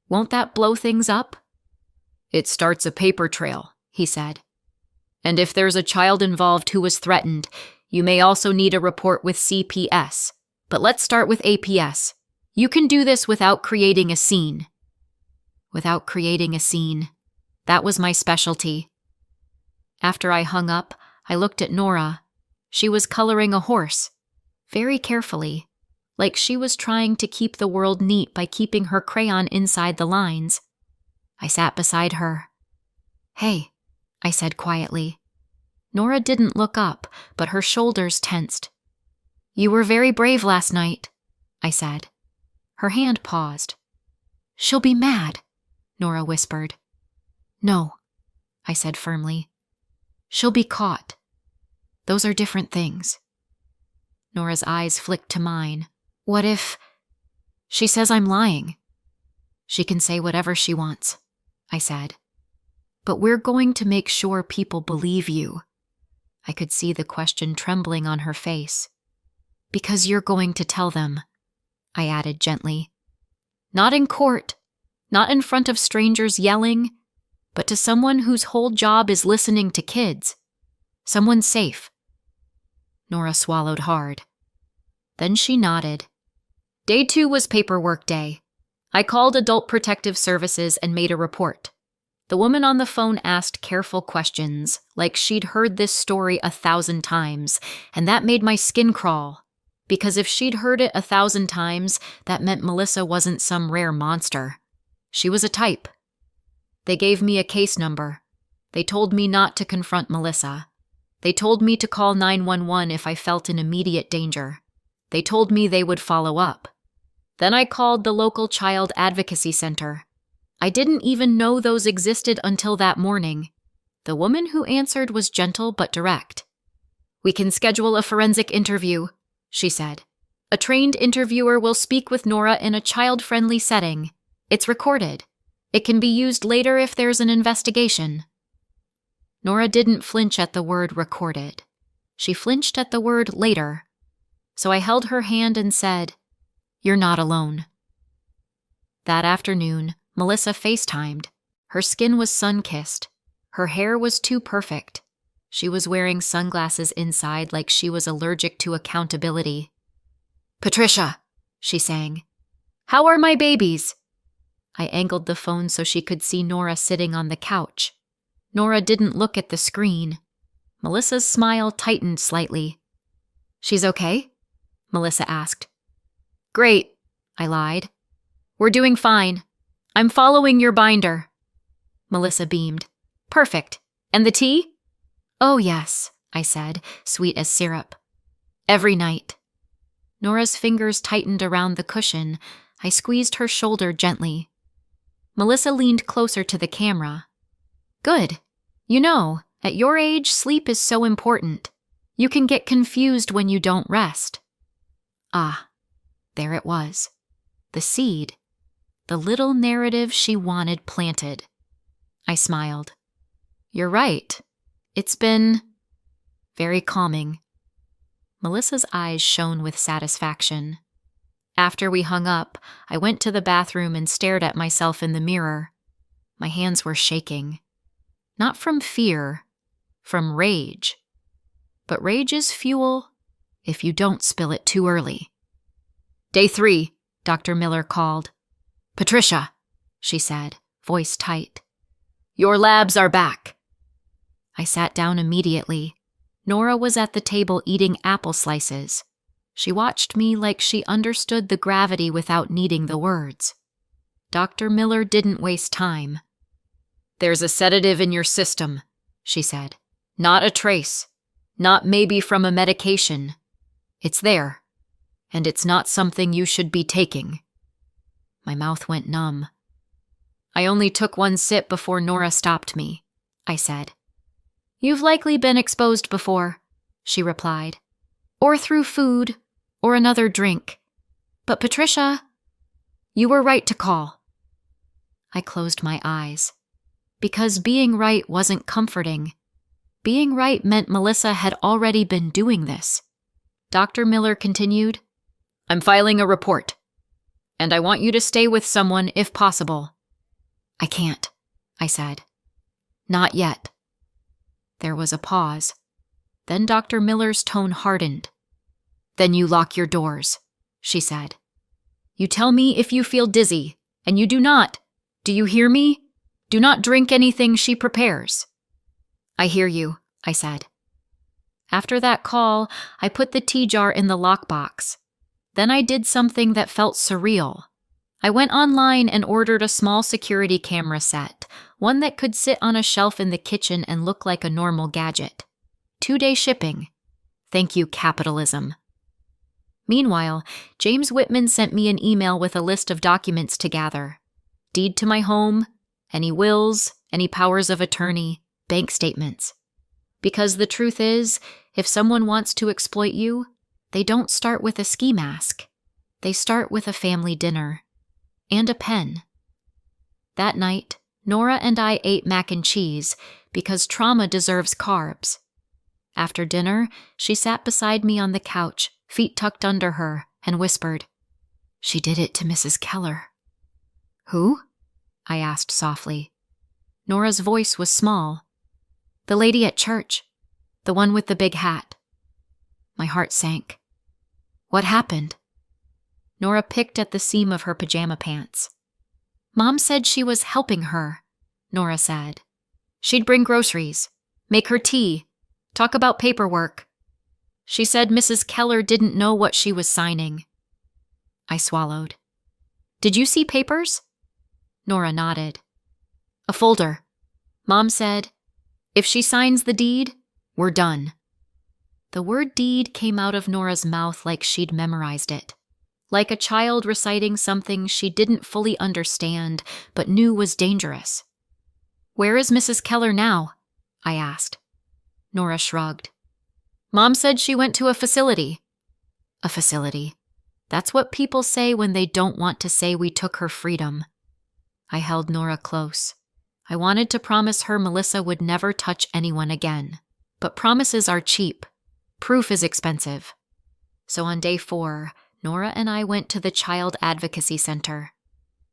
Won't that blow things up?" "It starts a paper trail," he said. "And if there's a child involved who was threatened, you may also need a report with CPS. But let's start with APS. You can do this without creating a scene." Without creating a scene. That was my specialty. After I hung up, I looked at Nora. She was coloring a horse, very carefully, like she was trying to keep the world neat by keeping her crayon inside the lines. I sat beside her. "Hey," I said quietly. Nora didn't look up, but her shoulders tensed. "You were very brave last night," I said. Her hand paused. "She'll be mad," Nora whispered. "No," I said firmly. "She'll be caught. Those are different things." Nora's eyes flicked to mine. "What if—" "She says I'm lying." "She can say whatever she wants," I said. "But we're going to make sure people believe you." I could see the question trembling on her face. "Because you're going to tell them," I added gently. "Not in court, not in front of strangers yelling, but to someone whose whole job is listening to kids. Someone safe. Nora swallowed hard. Then she nodded. Day 2 was paperwork day. I called Adult Protective Services and made a report. The woman on the phone asked careful questions, like she'd heard this story 1,000 times, and that made my skin crawl. Because if she'd heard it 1,000 times, that meant Melissa wasn't some rare monster. She was a type. They gave me a case number. They told me not to confront Melissa. They told me to call 911 if I felt in immediate danger. They told me they would follow up. Then I called the local child advocacy center. I didn't even know those existed until that morning. The woman who answered was gentle but direct. We can schedule a forensic interview, she said. A trained interviewer will speak with Nora in a child-friendly setting. It's recorded. It can be used later if there's an investigation. Nora didn't flinch at the word recorded. She flinched at the word later. So I held her hand and said, You're not alone. That afternoon, Melissa FaceTimed. Her skin was sun-kissed. Her hair was too perfect. She was wearing sunglasses inside like she was allergic to accountability. Patricia, she sang. How are my babies? I angled the phone so she could see Nora sitting on the couch. Nora didn't look at the screen. Melissa's smile tightened slightly. She's okay? Melissa asked. Great, I lied. We're doing fine. I'm following your binder. Melissa beamed. Perfect. And the tea? Oh, yes, I said, sweet as syrup. Every night. Nora's fingers tightened around the cushion. I squeezed her shoulder gently. Melissa leaned closer to the camera. Good. You know, at your age, sleep is so important. You can get confused when you don't rest. Ah, there it was. The seed. The little narrative she wanted planted. I smiled. You're right. It's been very calming. Melissa's eyes shone with satisfaction. After we hung up, I went to the bathroom and stared at myself in the mirror. My hands were shaking. Not from fear, from rage. But rage is fuel if you don't spill it too early. Day 3, Dr. Miller called. Patricia, she said, voice tight. Your labs are back. I sat down immediately. Nora was at the table eating apple slices. She watched me like she understood the gravity without needing the words. Dr. Miller didn't waste time. There's a sedative in your system, she said. Not a trace. Not maybe from a medication. It's there. And it's not something you should be taking. My mouth went numb. I only took one sip before Nora stopped me, I said. You've likely been exposed before, she replied. Or through food, or another drink. But Patricia, you were right to call. I closed my eyes. Because being right wasn't comforting. Being right meant Melissa had already been doing this. Dr. Miller continued, I'm filing a report. And I want you to stay with someone if possible. I can't, I said. Not yet. There was a pause. Then Dr. Miller's tone hardened. Then you lock your doors, she said. You tell me if you feel dizzy, and you do not. Do you hear me? Do not drink anything she prepares. I hear you, I said. After that call, I put the tea jar in the lockbox. Then I did something that felt surreal. I went online and ordered a small security camera set, one that could sit on a shelf in the kitchen and look like a normal gadget. 2-day shipping. Thank you, capitalism. Meanwhile, James Whitman sent me an email with a list of documents to gather. Deed to my home, any wills, any powers of attorney, bank statements. Because the truth is, if someone wants to exploit you, they don't start with a ski mask. They start with a family dinner. And a pen. That night, Nora and I ate mac and cheese because trauma deserves carbs. After dinner, she sat beside me on the couch, feet tucked under her, and whispered, She did it to Mrs. Keller. Who? I asked softly. Nora's voice was small. The lady at church. The one with the big hat. My heart sank. What happened? Nora picked at the seam of her pajama pants. Mom said she was helping her, Nora said. She'd bring groceries, make her tea, talk about paperwork. She said Mrs. Keller didn't know what she was signing. I swallowed. Did you see papers? Nora nodded. A folder. Mom said, if she signs the deed, we're done. The word deed came out of Nora's mouth like she'd memorized it. Like a child reciting something she didn't fully understand but knew was dangerous. Where is Mrs. Keller now? I asked. Nora shrugged. Mom said she went to a facility. A facility. That's what people say when they don't want to say we took her freedom. I held Nora close. I wanted to promise her Melissa would never touch anyone again. But promises are cheap. Proof is expensive. So on day 4, Nora and I went to the Child Advocacy Center.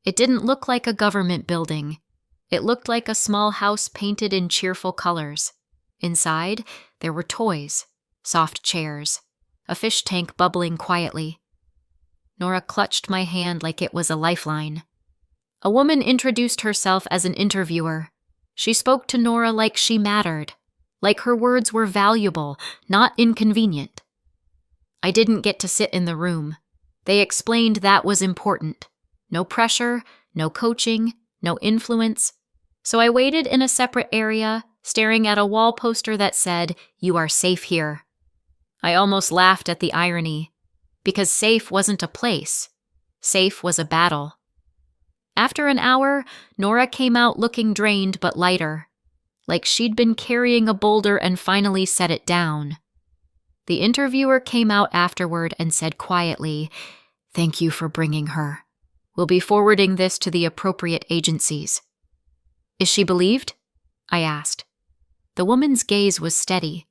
It didn't look like a government building. It looked like a small house painted in cheerful colors. Inside, there were toys, soft chairs, a fish tank bubbling quietly. Nora clutched my hand like it was a lifeline. A woman introduced herself as an interviewer. She spoke to Nora like she mattered, like her words were valuable, not inconvenient. I didn't get to sit in the room. They explained that was important. No pressure, no coaching, no influence. So I waited in a separate area, staring at a wall poster that said, "You are safe here." I almost laughed at the irony, because safe wasn't a place. Safe was a battle. After an hour, Nora came out looking drained but lighter, like she'd been carrying a boulder and finally set it down. The interviewer came out afterward and said quietly, "Thank you for bringing her. We'll be forwarding this to the appropriate agencies." Is she believed? I asked. The woman's gaze was steady.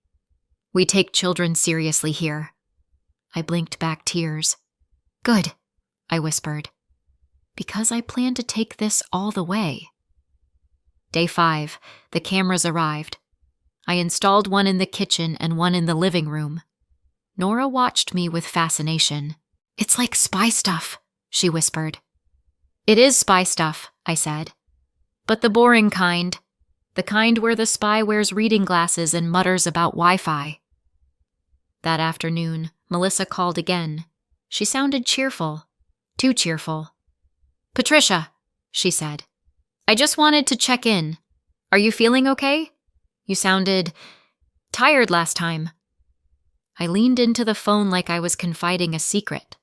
We take children seriously here. I blinked back tears. Good, I whispered. Because I plan to take this all the way. Day 5, the cameras arrived. I installed one in the kitchen and one in the living room. Nora watched me with fascination. It's like spy stuff, she whispered. It is spy stuff, I said. But the boring kind. The kind where the spy wears reading glasses and mutters about Wi-Fi. That afternoon, Melissa called again. She sounded cheerful. Too cheerful. Patricia, she said. I just wanted to check in. Are you feeling okay? You sounded tired last time. I leaned into the phone like I was confiding a secret.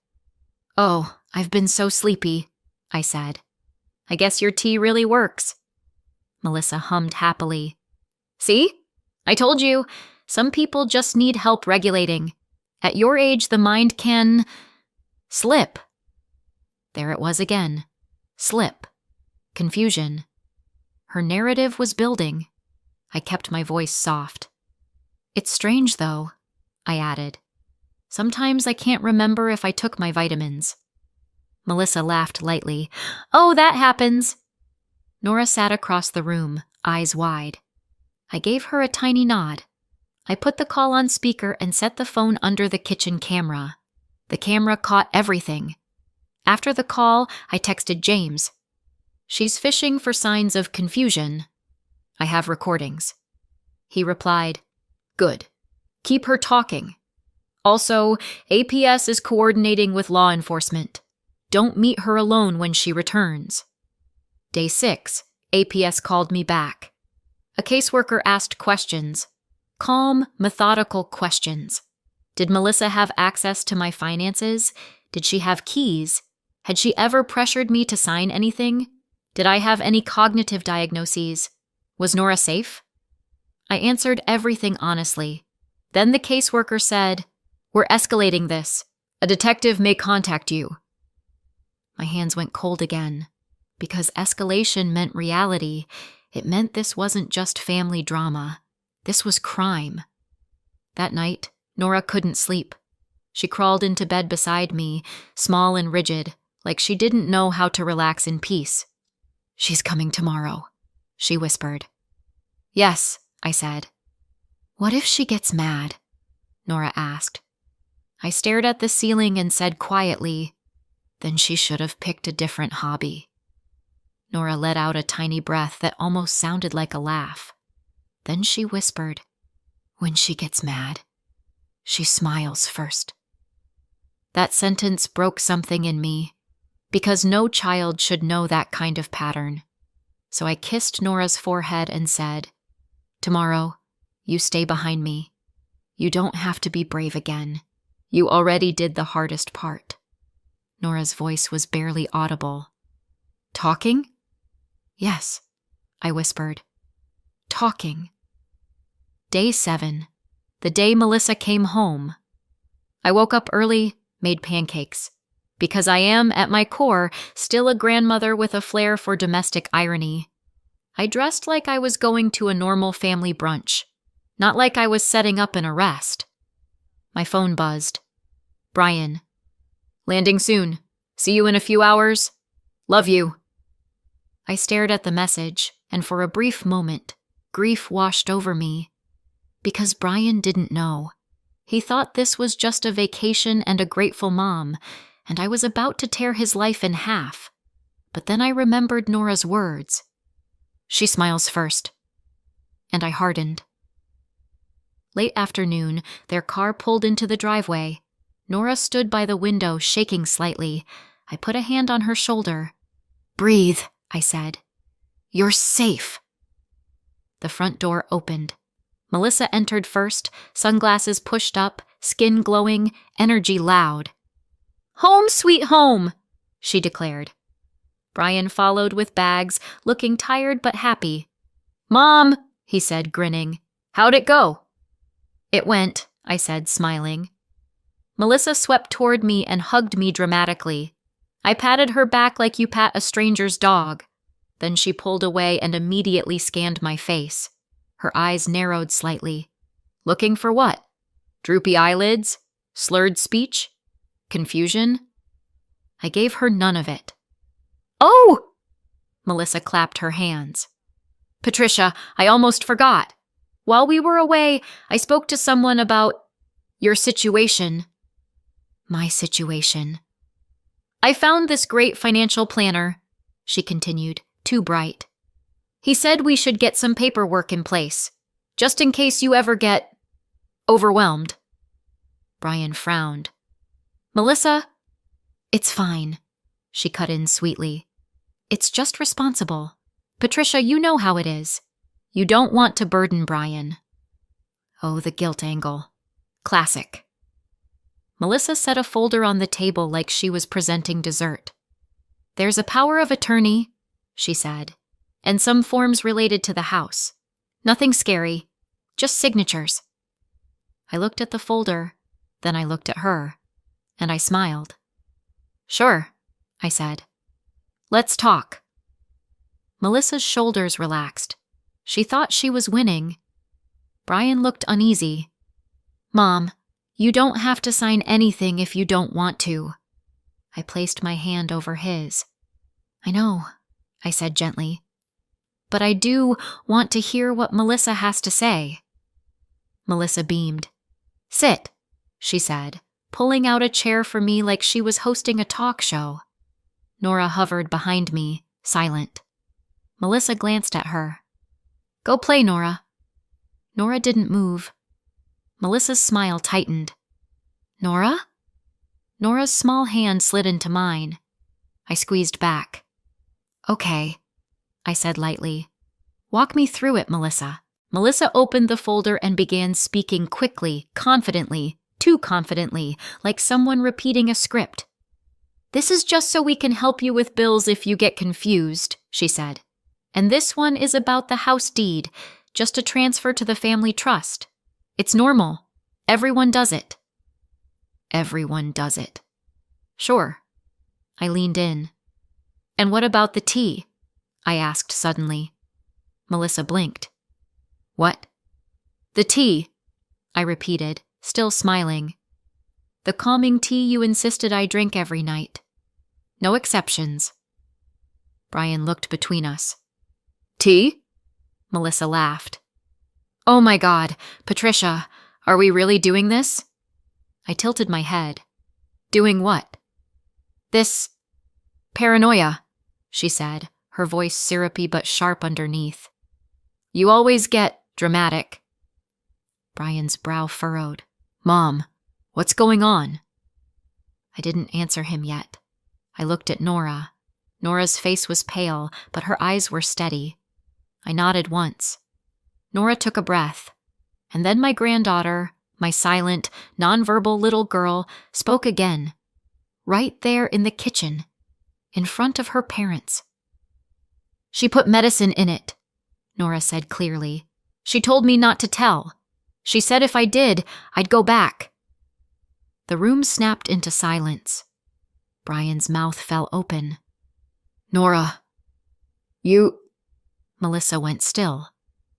Oh, I've been so sleepy, I said. I guess your tea really works. Melissa hummed happily. See? I told you, some people just need help regulating. At your age, the mind can slip. There it was again. Slip. Confusion. Her narrative was building. I kept my voice soft. It's strange, though, I added. Sometimes I can't remember if I took my vitamins. Melissa laughed lightly. Oh, that happens. Nora sat across the room, eyes wide. I gave her a tiny nod. I put the call on speaker and set the phone under the kitchen camera. The camera caught everything. After the call, I texted James. She's fishing for signs of confusion. I have recordings. He replied, Good. Keep her talking. Also, APS is coordinating with law enforcement. Don't meet her alone when she returns. Day 6, APS called me back. A caseworker asked questions. Calm, methodical questions. Did Melissa have access to my finances? Did she have keys? Had she ever pressured me to sign anything? Did I have any cognitive diagnoses? Was Nora safe? I answered everything honestly. Then the caseworker said, We're escalating this. A detective may contact you. My hands went cold again. Because escalation meant reality, it meant this wasn't just family drama. This was crime. That night, Nora couldn't sleep. She crawled into bed beside me, small and rigid, like she didn't know how to relax in peace. She's coming tomorrow, she whispered. Yes, I said. What if she gets mad? Nora asked. I stared at the ceiling and said quietly, then she should have picked a different hobby. Nora let out a tiny breath that almost sounded like a laugh. Then she whispered, when she gets mad, she smiles first. That sentence broke something in me, because no child should know that kind of pattern. So I kissed Nora's forehead and said, tomorrow, you stay behind me. You don't have to be brave again. You already did the hardest part. Nora's voice was barely audible. Talking? Yes, I whispered. Talking. Day 7, the day Melissa came home. I woke up early, made pancakes, because I am, at my core, still a grandmother with a flair for domestic irony. I dressed like I was going to a normal family brunch, not like I was setting up an arrest. My phone buzzed. Brian. Landing soon. See you in a few hours. Love you. I stared at the message, and for a brief moment, grief washed over me. Because Brian didn't know. He thought this was just a vacation and a grateful mom, and I was about to tear his life in half. But then I remembered Nora's words. She smiles first. And I hardened. Late afternoon, their car pulled into the driveway. Nora stood by the window, shaking slightly. I put a hand on her shoulder. Breathe, I said. You're safe. The front door opened. Melissa entered first, sunglasses pushed up, skin glowing, energy loud. Home sweet home, she declared. Brian followed with bags, looking tired but happy. Mom, he said, grinning. How'd it go? It went, I said, smiling. Melissa swept toward me and hugged me dramatically. I patted her back like you pat a stranger's dog. Then she pulled away and immediately scanned my face. Her eyes narrowed slightly. Looking for what? Droopy eyelids? Slurred speech? Confusion? I gave her none of it. Oh! Melissa clapped her hands. Patricia, I almost forgot. While we were away, I spoke to someone about your situation. My situation. I found this great financial planner, she continued, too bright. He said we should get some paperwork in place, just in case you ever get overwhelmed. Brian frowned. Melissa, it's fine, she cut in sweetly. It's just responsible. Patricia, you know how it is. You don't want to burden Brian. Oh, the guilt angle. Classic. Melissa set a folder on the table like she was presenting dessert. There's a power of attorney, she said, and some forms related to the house. Nothing scary, just signatures. I looked at the folder, then I looked at her, and I smiled. Sure, I said. Let's talk. Melissa's shoulders relaxed. She thought she was winning. Brian looked uneasy. Mom, you don't have to sign anything if you don't want to. I placed my hand over his. I know, I said gently. But I do want to hear what Melissa has to say. Melissa beamed. Sit, she said, pulling out a chair for me like she was hosting a talk show. Nora hovered behind me, silent. Melissa glanced at her. Go play, Nora. Nora didn't move. Melissa's smile tightened. Nora? Nora's small hand slid into mine. I squeezed back. Okay, I said lightly. Walk me through it, Melissa. Melissa opened the folder and began speaking quickly, confidently, too confidently, like someone repeating a script. This is just so we can help you with bills if you get confused, she said. And this one is about the house deed, just a transfer to the family trust. It's normal. Everyone does it. Everyone does it. Sure. I leaned in. And what about the tea? I asked suddenly. Melissa blinked. What? The tea, I repeated, still smiling. The calming tea you insisted I drink every night. No exceptions. Brian looked between us. Tea? Melissa laughed. Oh my God, Patricia, are we really doing this? I tilted my head. Doing what? This paranoia, she said, her voice syrupy but sharp underneath. You always get dramatic. Brian's brow furrowed. Mom, what's going on? I didn't answer him yet. I looked at Nora. Nora's face was pale, but her eyes were steady. I nodded once. Nora took a breath, and then my granddaughter, my silent, nonverbal little girl, spoke again, right there in the kitchen, in front of her parents. She put medicine in it, Nora said clearly. She told me not to tell. She said if I did, I'd go back. The room snapped into silence. Brian's mouth fell open. Nora, you... Melissa went still.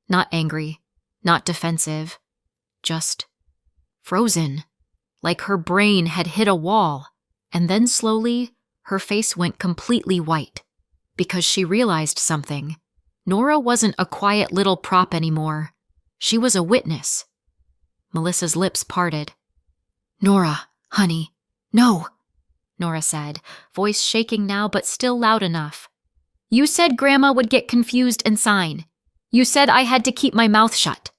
Not angry, not defensive, just frozen, like her brain had hit a wall. And then slowly, her face went completely white, because she realized something. Nora wasn't a quiet little prop anymore. She was a witness. Melissa's lips parted. Nora, honey, no, Nora said, voice shaking now but still loud enough. You said Grandma would get confused and sign. You said I had to keep my mouth shut.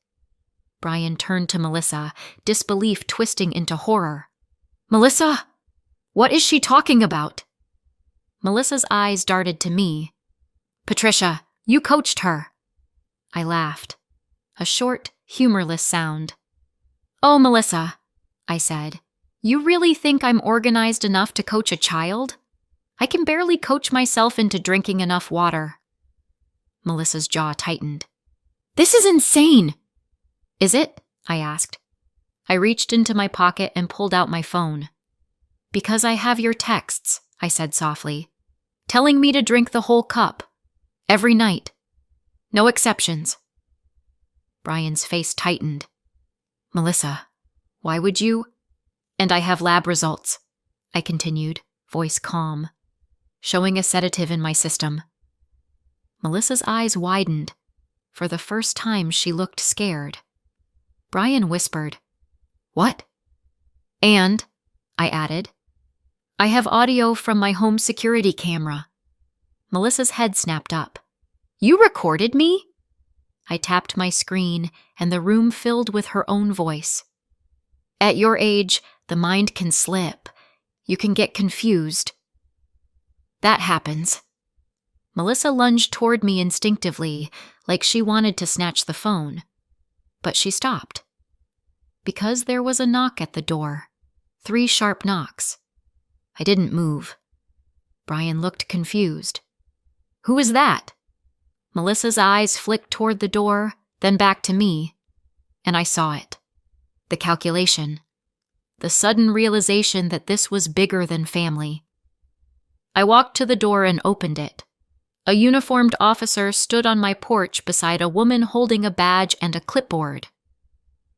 Brian turned to Melissa, disbelief twisting into horror. Melissa, what is she talking about? Melissa's eyes darted to me. Patricia, you coached her. I laughed. A short, humorless sound. Oh, Melissa, I said, you really think I'm organized enough to coach a child? I can barely coach myself into drinking enough water. Melissa's jaw tightened. This is insane! Is it? I asked. I reached into my pocket and pulled out my phone. Because I have your texts, I said softly, telling me to drink the whole cup. Every night. No exceptions. Brian's face tightened. Melissa, why would you? And I have lab results, I continued, voice calm, showing a sedative in my system. Melissa's eyes widened. For the first time, she looked scared. Brian whispered, What? And, I added, I have audio from my home security camera. Melissa's head snapped up. You recorded me? I tapped my screen, and the room filled with her own voice. At your age, the mind can slip. You can get confused. That happens. Melissa lunged toward me instinctively, like she wanted to snatch the phone. But she stopped. Because there was a knock at the door. 3 sharp knocks. I didn't move. Brian looked confused. Who is that? Melissa's eyes flicked toward the door, then back to me, and I saw it. The calculation. The sudden realization that this was bigger than family. I walked to the door and opened it. A uniformed officer stood on my porch beside a woman holding a badge and a clipboard.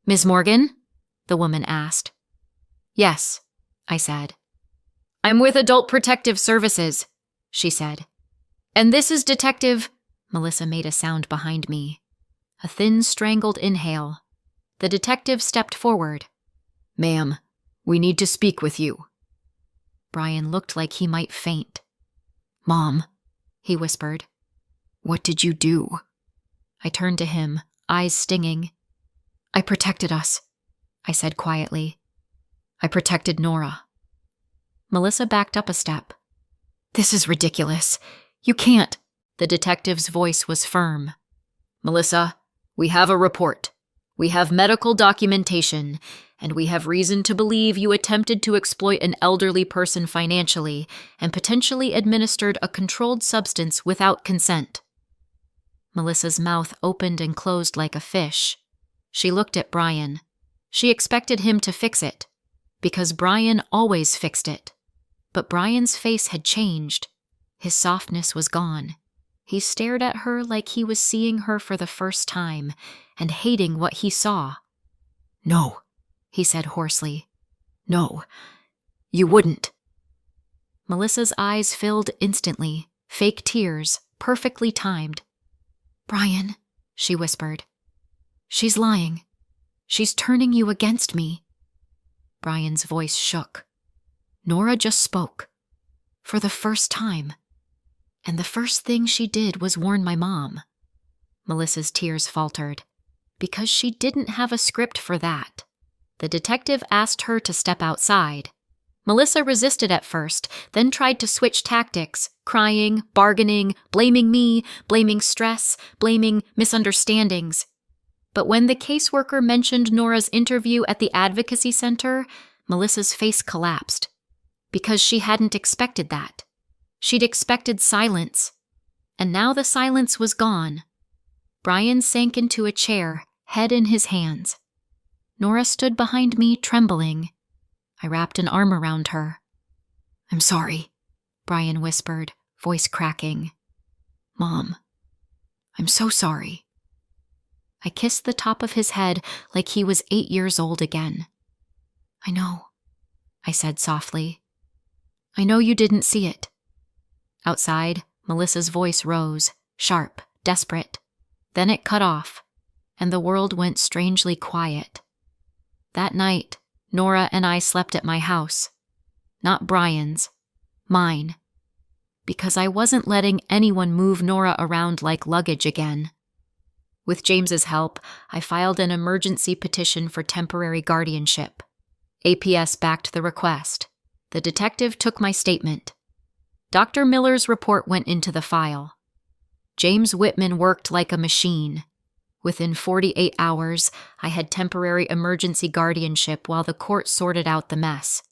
Ms. Morgan? The woman asked. Yes, I said. I'm with Adult Protective Services, she said. And this is Detective... Melissa made a sound behind me. A thin, strangled inhale. The detective stepped forward. Ma'am, we need to speak with you. Brian looked like he might faint. Mom, he whispered. What did you do? I turned to him, eyes stinging. I protected us, I said quietly. I protected Nora. Melissa backed up a step. This is ridiculous. You can't. The detective's voice was firm. Melissa, we have a report. We have medical documentation, and we have reason to believe you attempted to exploit an elderly person financially and potentially administered a controlled substance without consent. Melissa's mouth opened and closed like a fish. She looked at Brian. She expected him to fix it, because Brian always fixed it. But Brian's face had changed. His softness was gone. He stared at her like he was seeing her for the first time and hating what he saw. No, he said hoarsely. No, you wouldn't. Melissa's eyes filled instantly, fake tears, perfectly timed. Brian, she whispered. "She's lying. She's turning you against me." Brian's voice shook. Nora just spoke. For the first time. And the first thing she did was warn my mom. Melissa's tears faltered. Because she didn't have a script for that. The detective asked her to step outside. Melissa resisted at first, then tried to switch tactics, crying, bargaining, blaming me, blaming stress, blaming misunderstandings. But when the caseworker mentioned Nora's interview at the advocacy center, Melissa's face collapsed. Because she hadn't expected that. She'd expected silence. And now the silence was gone. Brian sank into a chair, head in his hands. Nora stood behind me, trembling. I wrapped an arm around her. "I'm sorry," Brian whispered, voice cracking. "Mom, I'm so sorry." I kissed the top of his head like he was 8 years old again. "I know," I said softly. "I know you didn't see it." Outside, Melissa's voice rose, sharp, desperate. Then it cut off, and the world went strangely quiet. That night, Nora and I slept at my house. Not Brian's, mine. Because I wasn't letting anyone move Nora around like luggage again. With James's help, I filed an emergency petition for temporary guardianship. APS backed the request. The detective took my statement. Dr. Miller's report went into the file. James Whitman worked like a machine. Within 48 hours, I had temporary emergency guardianship while the court sorted out the mess.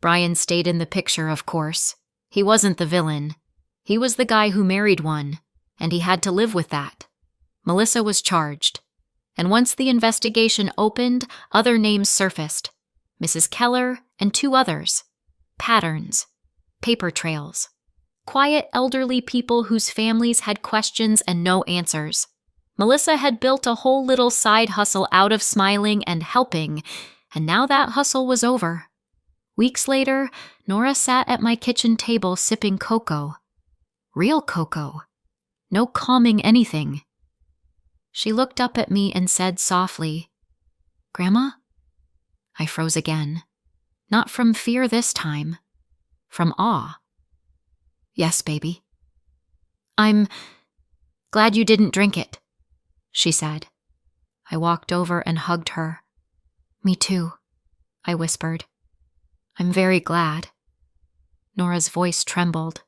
Brian stayed in the picture, of course. He wasn't the villain. He was the guy who married one, and he had to live with that. Melissa was charged. And once the investigation opened, other names surfaced. Mrs. Keller and 2 others. Patterns. Paper trails. Quiet elderly people whose families had questions and no answers. Melissa had built a whole little side hustle out of smiling and helping, and now that hustle was over. Weeks later, Nora sat at my kitchen table sipping cocoa. Real cocoa. No calming anything. She looked up at me and said softly, "Grandma?" I froze again. Not from fear this time. From awe. "Yes, baby." "I'm glad you didn't drink it," she said. I walked over and hugged her. "Me too," I whispered. "I'm very glad." Nora's voice trembled.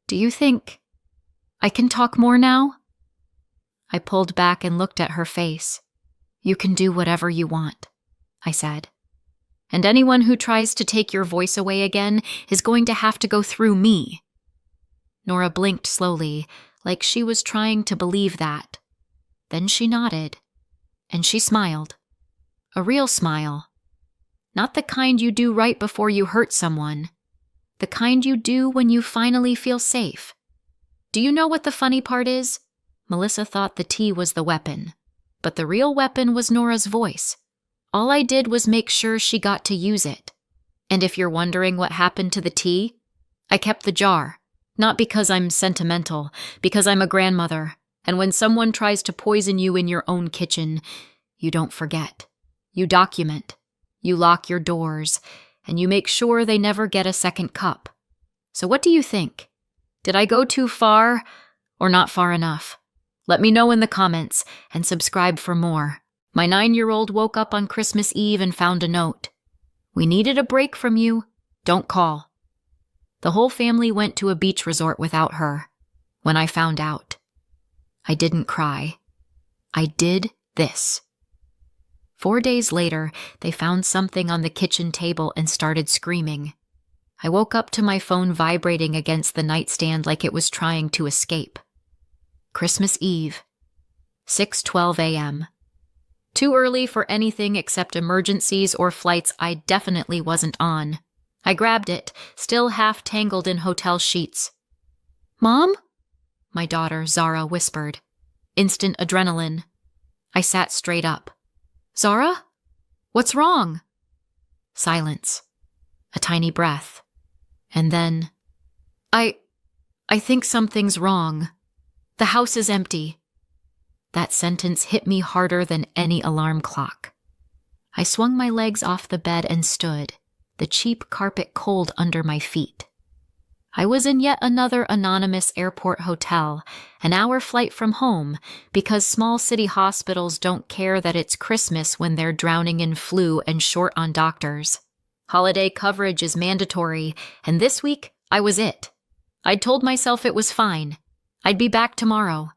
"Do you think I can talk more now?" I pulled back and looked at her face. "You can do whatever you want," I said. "And anyone who tries to take your voice away again is going to have to go through me." Nora blinked slowly, like she was trying to believe that. Then she nodded, and she smiled. A real smile. Not the kind you do right before you hurt someone. The kind you do when you finally feel safe. Do you know what the funny part is? Melissa thought the tea was the weapon, but the real weapon was Nora's voice. All I did was make sure she got to use it. And if you're wondering what happened to the tea, I kept the jar. Not because I'm sentimental, because I'm a grandmother, and when someone tries to poison you in your own kitchen, you don't forget. You document. You lock your doors, and you make sure they never get a second cup. So what do you think? Did I go too far, or not far enough? Let me know in the comments, and subscribe for more. My 9-year-old woke up on Christmas Eve and found a note. "We needed a break from you. Don't call." The whole family went to a beach resort without her. When I found out, I didn't cry. I did this. 4 days later, they found something on the kitchen table and started screaming. I woke up to my phone vibrating against the nightstand like it was trying to escape. Christmas Eve, 6:12 a.m. Too early for anything except emergencies or flights I definitely wasn't on. I grabbed it, still half tangled in hotel sheets. "Mom?" My daughter, Zara, whispered. Instant adrenaline. I sat straight up. "Zara? What's wrong?" Silence. A tiny breath. And then, I think something's wrong. The house is empty." That sentence hit me harder than any alarm clock. I swung my legs off the bed and stood, the cheap carpet cold under my feet. I was in yet another anonymous airport hotel, an hour flight from home, because small city hospitals don't care that it's Christmas when they're drowning in flu and short on doctors. Holiday coverage is mandatory, and this week I was it. I'd told myself it was fine. I'd be back tomorrow.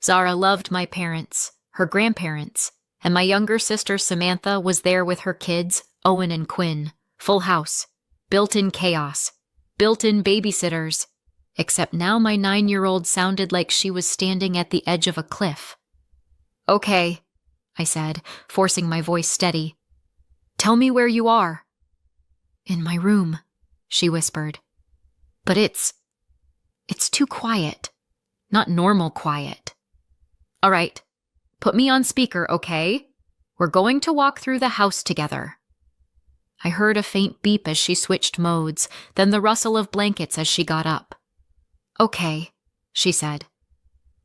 Zara loved my parents, her grandparents, and my younger sister Samantha was there with her kids, Owen and Quinn. Full house, built-in chaos, built-in babysitters, except now my 9-year-old sounded like she was standing at the edge of a cliff. "Okay," I said, forcing my voice steady. "Tell me where you are." "In my room," she whispered. "But it's too quiet. Not normal quiet." "All right, put me on speaker, okay? We're going to walk through the house together." I heard a faint beep as she switched modes, then the rustle of blankets as she got up. "Okay," she said.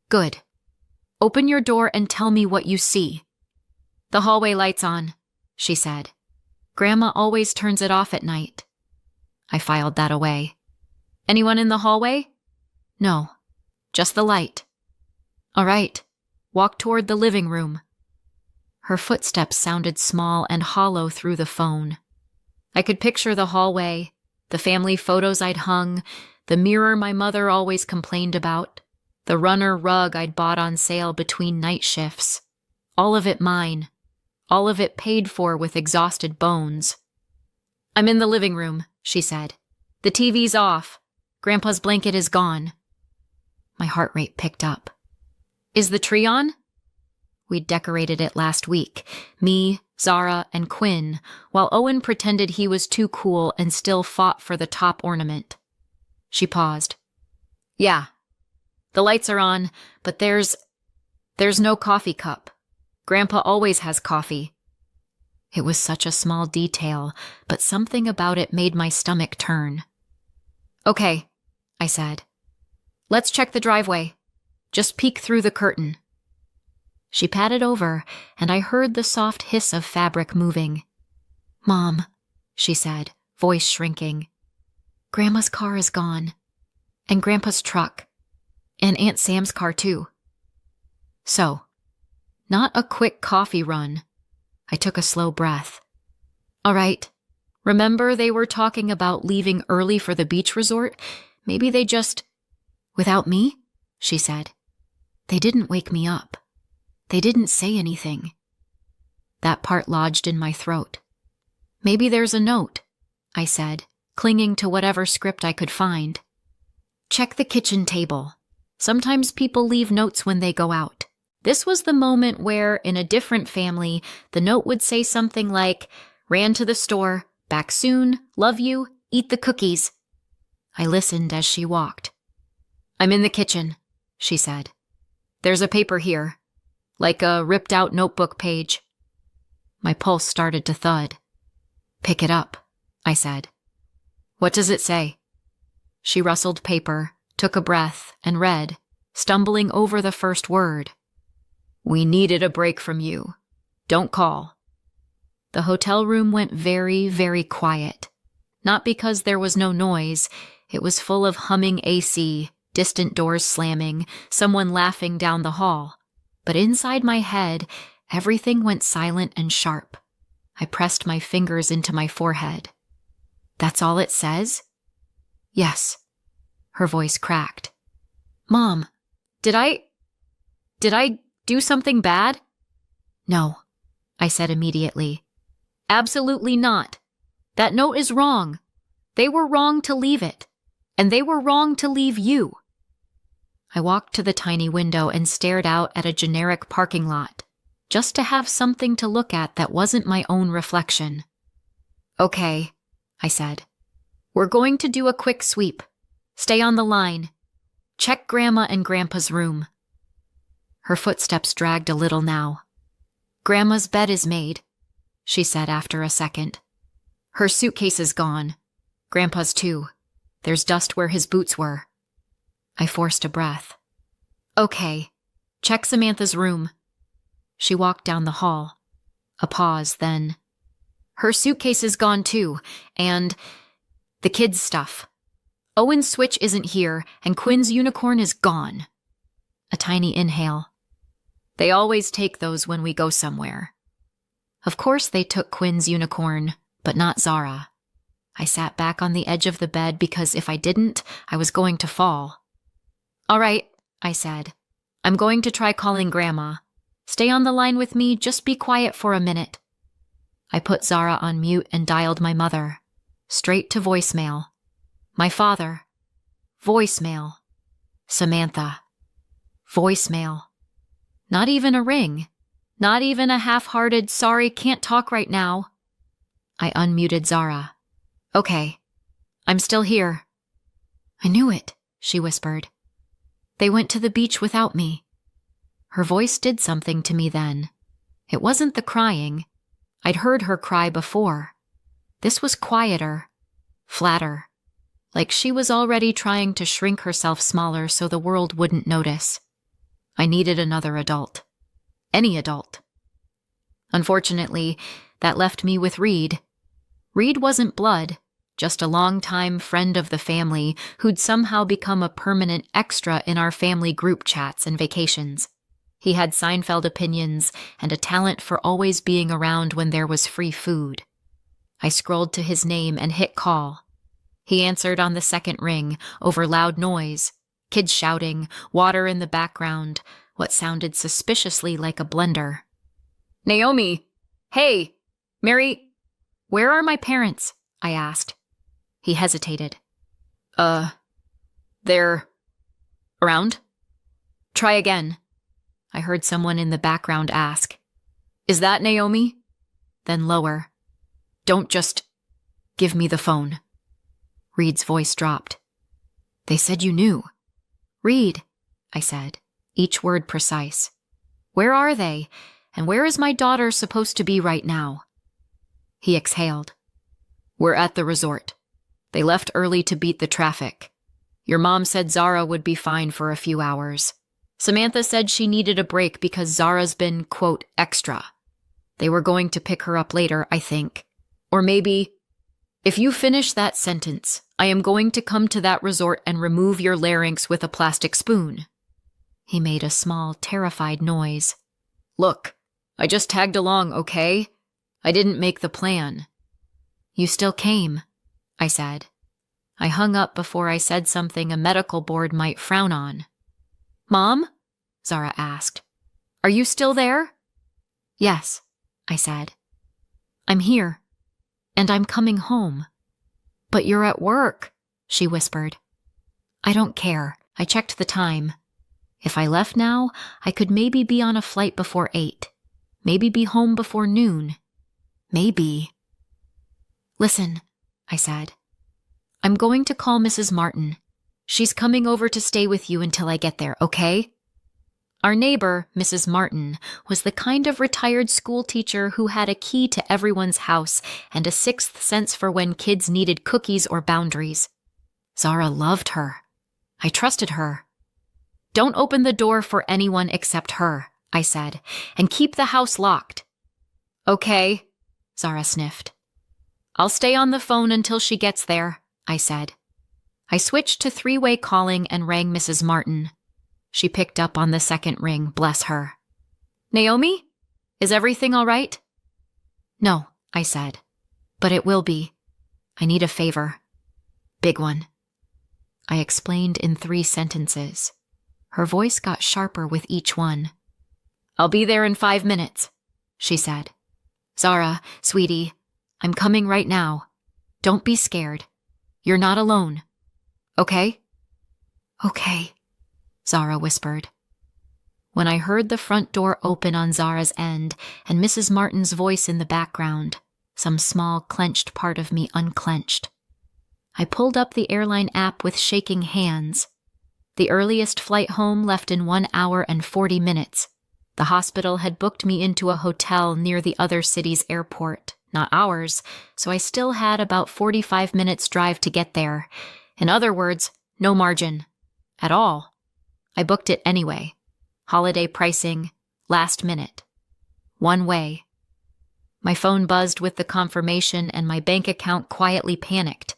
"Good. Open your door and tell me what you see." "The hallway light's on," she said. "Grandma always turns it off at night." I filed that away. "Anyone in the hallway?" "No, just the light." "All right, walk toward the living room." Her footsteps sounded small and hollow through the phone. I could picture the hallway, the family photos I'd hung, the mirror my mother always complained about, the runner rug I'd bought on sale between night shifts. All of it mine. All of it paid for with exhausted bones. "I'm in the living room," she said. "The TV's off. Grandpa's blanket is gone." My heart rate picked up. "Is the tree on?" We'd decorated it last week, me, Zara, and Quinn, while Owen pretended he was too cool and still fought for the top ornament. She paused. "Yeah, the lights are on, but there's no coffee cup. Grandpa always has coffee." It was such a small detail, but something about it made my stomach turn. "Okay," I said. "Let's check the driveway. Just peek through the curtain." She patted over, and I heard the soft hiss of fabric moving. "Mom," she said, voice shrinking. "Grandma's car is gone. And Grandpa's truck. And Aunt Sam's car, too." So, not a quick coffee run. I took a slow breath. "All right. Remember they were talking about leaving early for the beach resort? Maybe they just—" "Without me?" she said. "They didn't wake me up. They didn't say anything." That part lodged in my throat. "Maybe there's a note," I said, clinging to whatever script I could find. "Check the kitchen table. Sometimes people leave notes when they go out." This was the moment where, in a different family, the note would say something like, "Ran to the store, back soon, love you, eat the cookies." I listened as she walked. "I'm in the kitchen," she said. "There's a paper here. Like a ripped-out notebook page." My pulse started to thud. "Pick it up," I said. "What does it say?" She rustled paper, took a breath, and read, stumbling over the first word. "We needed a break from you. Don't call." The hotel room went very, very quiet. Not because there was no noise. It was full of humming AC, distant doors slamming, someone laughing down the hall. But inside my head, everything went silent and sharp. I pressed my fingers into my forehead. "That's all it says?" "Yes." Her voice cracked. "Mom, did I do something bad?" "No," I said immediately. "Absolutely not. That note is wrong. They were wrong to leave it. And they were wrong to leave you." I walked to the tiny window and stared out at a generic parking lot, just to have something to look at that wasn't my own reflection. "Okay," I said. "We're going to do a quick sweep. Stay on the line. Check Grandma and Grandpa's room." Her footsteps dragged a little now. "Grandma's bed is made," she said after a second. "Her suitcase is gone. Grandpa's too. There's dust where his boots were." I forced a breath. "Okay, Check Samantha's room. She walked down the hall. A pause, then. Her suitcase is gone too, and the kids' stuff. Owen's Switch isn't here, and Quinn's unicorn is gone. A tiny inhale. They always take those when we go somewhere. Of course they took Quinn's unicorn, but not Zara. I sat back on the edge of the bed because if I didn't, I was going to fall. All right, I said. I'm going to try calling Grandma. Stay on the line with me, just be quiet for a minute. I put Zara on mute and dialed my mother. Straight to voicemail. My father. Voicemail. Samantha. Voicemail. Not even a ring. Not even a half-hearted, sorry, can't talk right now. I unmuted Zara. Okay. I'm still here. I knew it, she whispered. They went to the beach without me. Her voice did something to me then. It wasn't the crying. I'd heard her cry before. This was quieter, flatter, like she was already trying to shrink herself smaller so the world wouldn't notice. I needed another adult. Any adult. Unfortunately, that left me with Reed. Reed wasn't blood, just a longtime friend of the family who'd somehow become a permanent extra in our family group chats and vacations. He had Seinfeld opinions and a talent for always being around when there was free food. I scrolled to his name and hit call. He answered on the second ring, over loud noise, kids shouting, water in the background, what sounded suspiciously like a blender. Naomi! Hey! Mary! Where are my parents? I asked. He hesitated. They're around? Try again. I heard someone in the background ask. Is that Naomi? Then lower. Don't just give me the phone. Reed's voice dropped. They said you knew. Reed, I said, each word precise. Where are they? And where is my daughter supposed to be right now? He exhaled. We're at the resort. They left early to beat the traffic. Your mom said Zara would be fine for a few hours. Samantha said she needed a break because Zara's been, quote, extra. They were going to pick her up later, I think. Or maybe, if you finish that sentence, I am going to come to that resort and remove your larynx with a plastic spoon. He made a small, terrified noise. Look, I just tagged along, okay? I didn't make the plan. You still came, I said. I hung up before I said something a medical board might frown on. Mom? Zara asked. Are you still there? Yes, I said. I'm here. And I'm coming home. But you're at work, she whispered. I don't care. I checked the time. If I left now, I could maybe be on a flight before 8. Maybe be home before noon. Maybe. Listen, I said. I'm going to call Mrs. Martin. She's coming over to stay with you until I get there, okay? Our neighbor, Mrs. Martin, was the kind of retired school teacher who had a key to everyone's house and a sixth sense for when kids needed cookies or boundaries. Zara loved her. I trusted her. Don't open the door for anyone except her, I said, and keep the house locked. Okay, Zara sniffed. I'll stay on the phone until she gets there, I said. I switched to three-way calling and rang Mrs. Martin. She picked up on the second ring, bless her. Naomi? Is everything all right? No, I said. But it will be. I need a favor. Big one. I explained in 3 sentences. Her voice got sharper with each one. I'll be there in 5 minutes, she said. Zara, sweetie, I'm coming right now. Don't be scared. You're not alone. Okay? Okay, Zara whispered. When I heard the front door open on Zara's end and Mrs. Martin's voice in the background, some small clenched part of me unclenched. I pulled up the airline app with shaking hands. The earliest flight home left in 1 hour and 40 minutes. The hospital had booked me into a hotel near the other city's airport, not ours, so I still had about 45 minutes drive to get there. In other words, no margin. At all. I booked it anyway. Holiday pricing, last minute. One way. My phone buzzed with the confirmation and my bank account quietly panicked.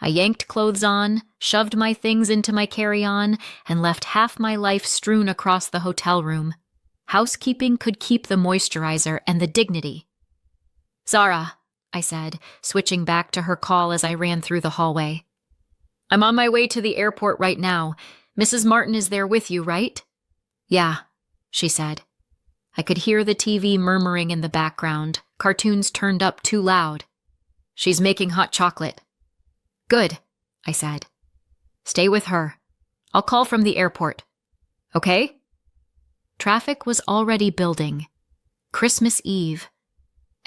I yanked clothes on, shoved my things into my carry-on, and left half my life strewn across the hotel room. Housekeeping could keep the moisturizer and the dignity. "Zara," I said, switching back to her call as I ran through the hallway. "I'm on my way to the airport right now. Mrs. Martin is there with you, right?" "Yeah," she said. I could hear the TV murmuring in the background, cartoons turned up too loud. "She's making hot chocolate." "Good," I said. "Stay with her. I'll call from the airport. Okay?" Traffic was already building. Christmas Eve.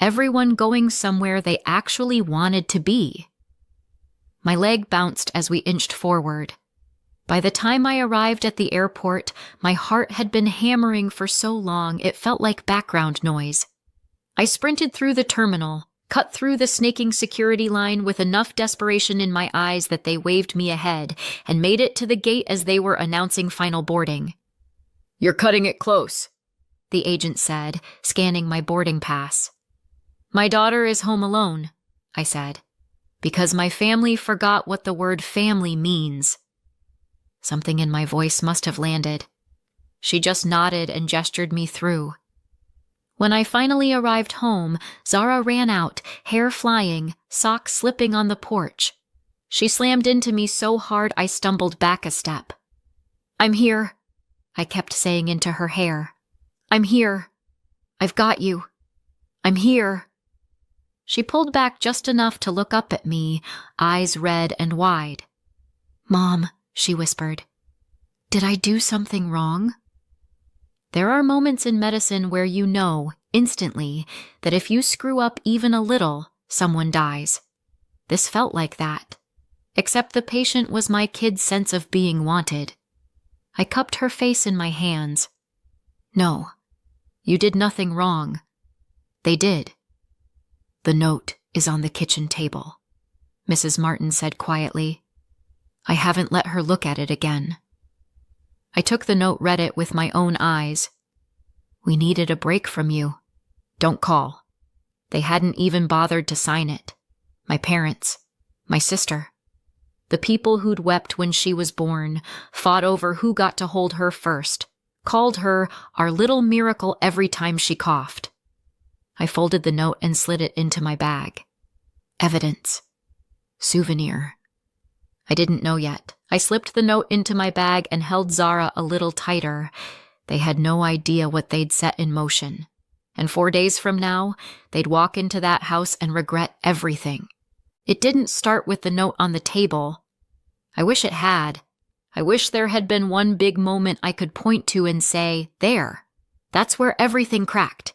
Everyone going somewhere they actually wanted to be. My leg bounced as we inched forward. By the time I arrived at the airport, my heart had been hammering for so long it felt like background noise. I sprinted through the terminal, cut through the snaking security line with enough desperation in my eyes that they waved me ahead, and made it to the gate as they were announcing final boarding. "You're cutting it close," the agent said, scanning my boarding pass. "My daughter is home alone," I said, "because my family forgot what the word family means." Something in my voice must have landed. She just nodded and gestured me through. When I finally arrived home, Zara ran out, hair flying, socks slipping on the porch. She slammed into me so hard I stumbled back a step. "I'm here," I kept saying into her hair. "I'm here. I've got you. I'm here." She pulled back just enough to look up at me, eyes red and wide. "Mom," she whispered, "did I do something wrong?" There are moments in medicine where you know, instantly, that if you screw up even a little, someone dies. This felt like that. Except the patient was my kid's sense of being wanted. I cupped her face in my hands. "No, you did nothing wrong." They did. "The note is on the kitchen table," Mrs. Martin said quietly. "I haven't let her look at it again." I took the note, read it with my own eyes. "We needed a break from you. Don't call." They hadn't even bothered to sign it. My parents, my sister. The people who'd wept when she was born, fought over who got to hold her first, called her our little miracle every time she coughed. I folded the note and slid it into my bag. Evidence. Souvenir. I didn't know yet. I slipped the note into my bag and held Zara a little tighter. They had no idea what they'd set in motion. And 4 days from now, they'd walk into that house and regret everything. It didn't start with the note on the table. I wish it had. I wish there had been one big moment I could point to and say, there. That's where everything cracked.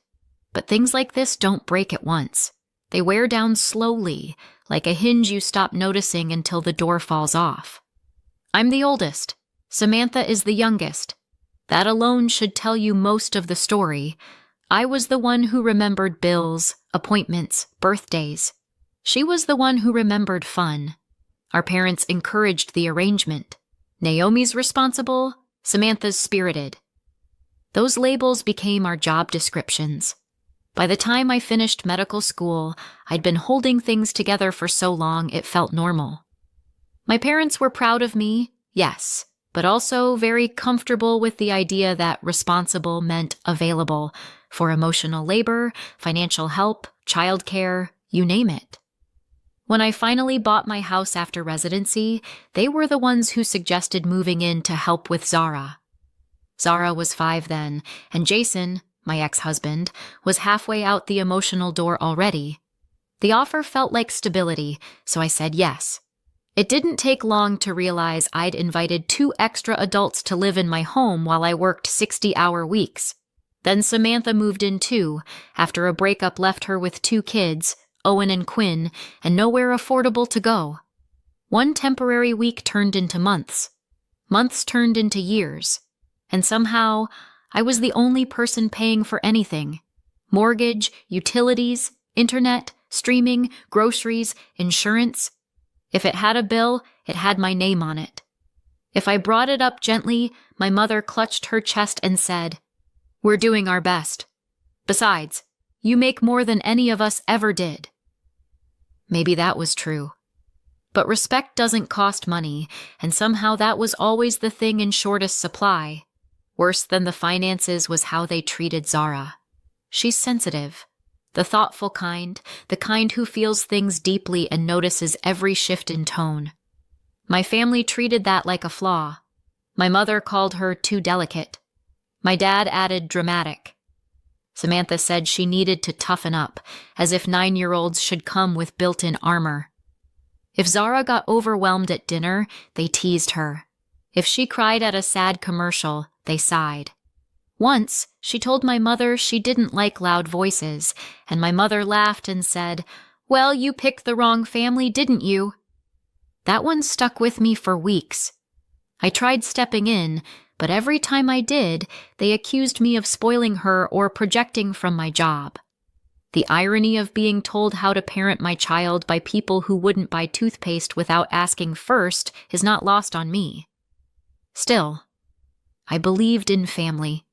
But things like this don't break at once. They wear down slowly, like a hinge you stop noticing until the door falls off. I'm the oldest. Samantha is the youngest. That alone should tell you most of the story. I was the one who remembered bills, appointments, birthdays. She was the one who remembered fun. Our parents encouraged the arrangement. Naomi's responsible, Samantha's spirited. Those labels became our job descriptions. By the time I finished medical school, I'd been holding things together for so long it felt normal. My parents were proud of me, yes, but also very comfortable with the idea that responsible meant available for emotional labor, financial help, childcare, you name it. When I finally bought my house after residency, they were the ones who suggested moving in to help with Zara. Zara was 5 then, and Jason, my ex-husband, was halfway out the emotional door already. The offer felt like stability, so I said yes. It didn't take long to realize I'd invited 2 extra adults to live in my home while I worked 60-hour weeks. Then Samantha moved in too, after a breakup left her with 2 kids, Owen and Quinn, and nowhere affordable to go. One temporary week turned into months. Months turned into years. And somehow, I was the only person paying for anything. Mortgage, utilities, internet, streaming, groceries, insurance. If it had a bill, it had my name on it. If I brought it up gently, my mother clutched her chest and said, "We're doing our best. Besides, you make more than any of us ever did." Maybe that was true. But respect doesn't cost money, and somehow that was always the thing in shortest supply. Worse than the finances was how they treated Zara. She's sensitive. The thoughtful kind, the kind who feels things deeply and notices every shift in tone. My family treated that like a flaw. My mother called her too delicate. My dad added dramatic. Samantha said she needed to toughen up, as if 9-year-olds should come with built-in armor. If Zara got overwhelmed at dinner, they teased her. If she cried at a sad commercial, they sighed. Once, she told my mother she didn't like loud voices, and my mother laughed and said, "Well, you picked the wrong family, didn't you?" That one stuck with me for weeks. I tried stepping in, but every time I did, they accused me of spoiling her or projecting from my job. The irony of being told how to parent my child by people who wouldn't buy toothpaste without asking first is not lost on me. Still, I believed in family.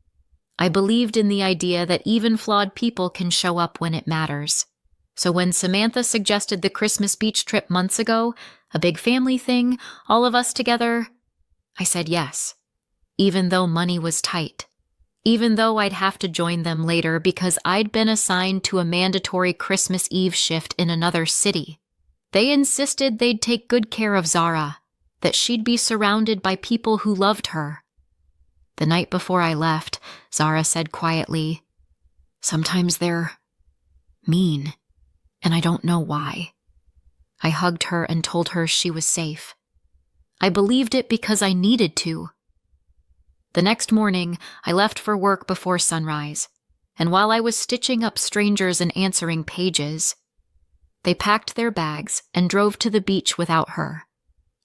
I believed in the idea that even flawed people can show up when it matters. So when Samantha suggested the Christmas beach trip months ago, a big family thing, all of us together, I said yes, even though money was tight. Even though I'd have to join them later because I'd been assigned to a mandatory Christmas Eve shift in another city. They insisted they'd take good care of Zara, that she'd be surrounded by people who loved her. The night before I left, Zara said quietly, "Sometimes they're mean, and I don't know why." I hugged her and told her she was safe. I believed it because I needed to. The next morning, I left for work before sunrise, and while I was stitching up strangers and answering pages, they packed their bags and drove to the beach without her,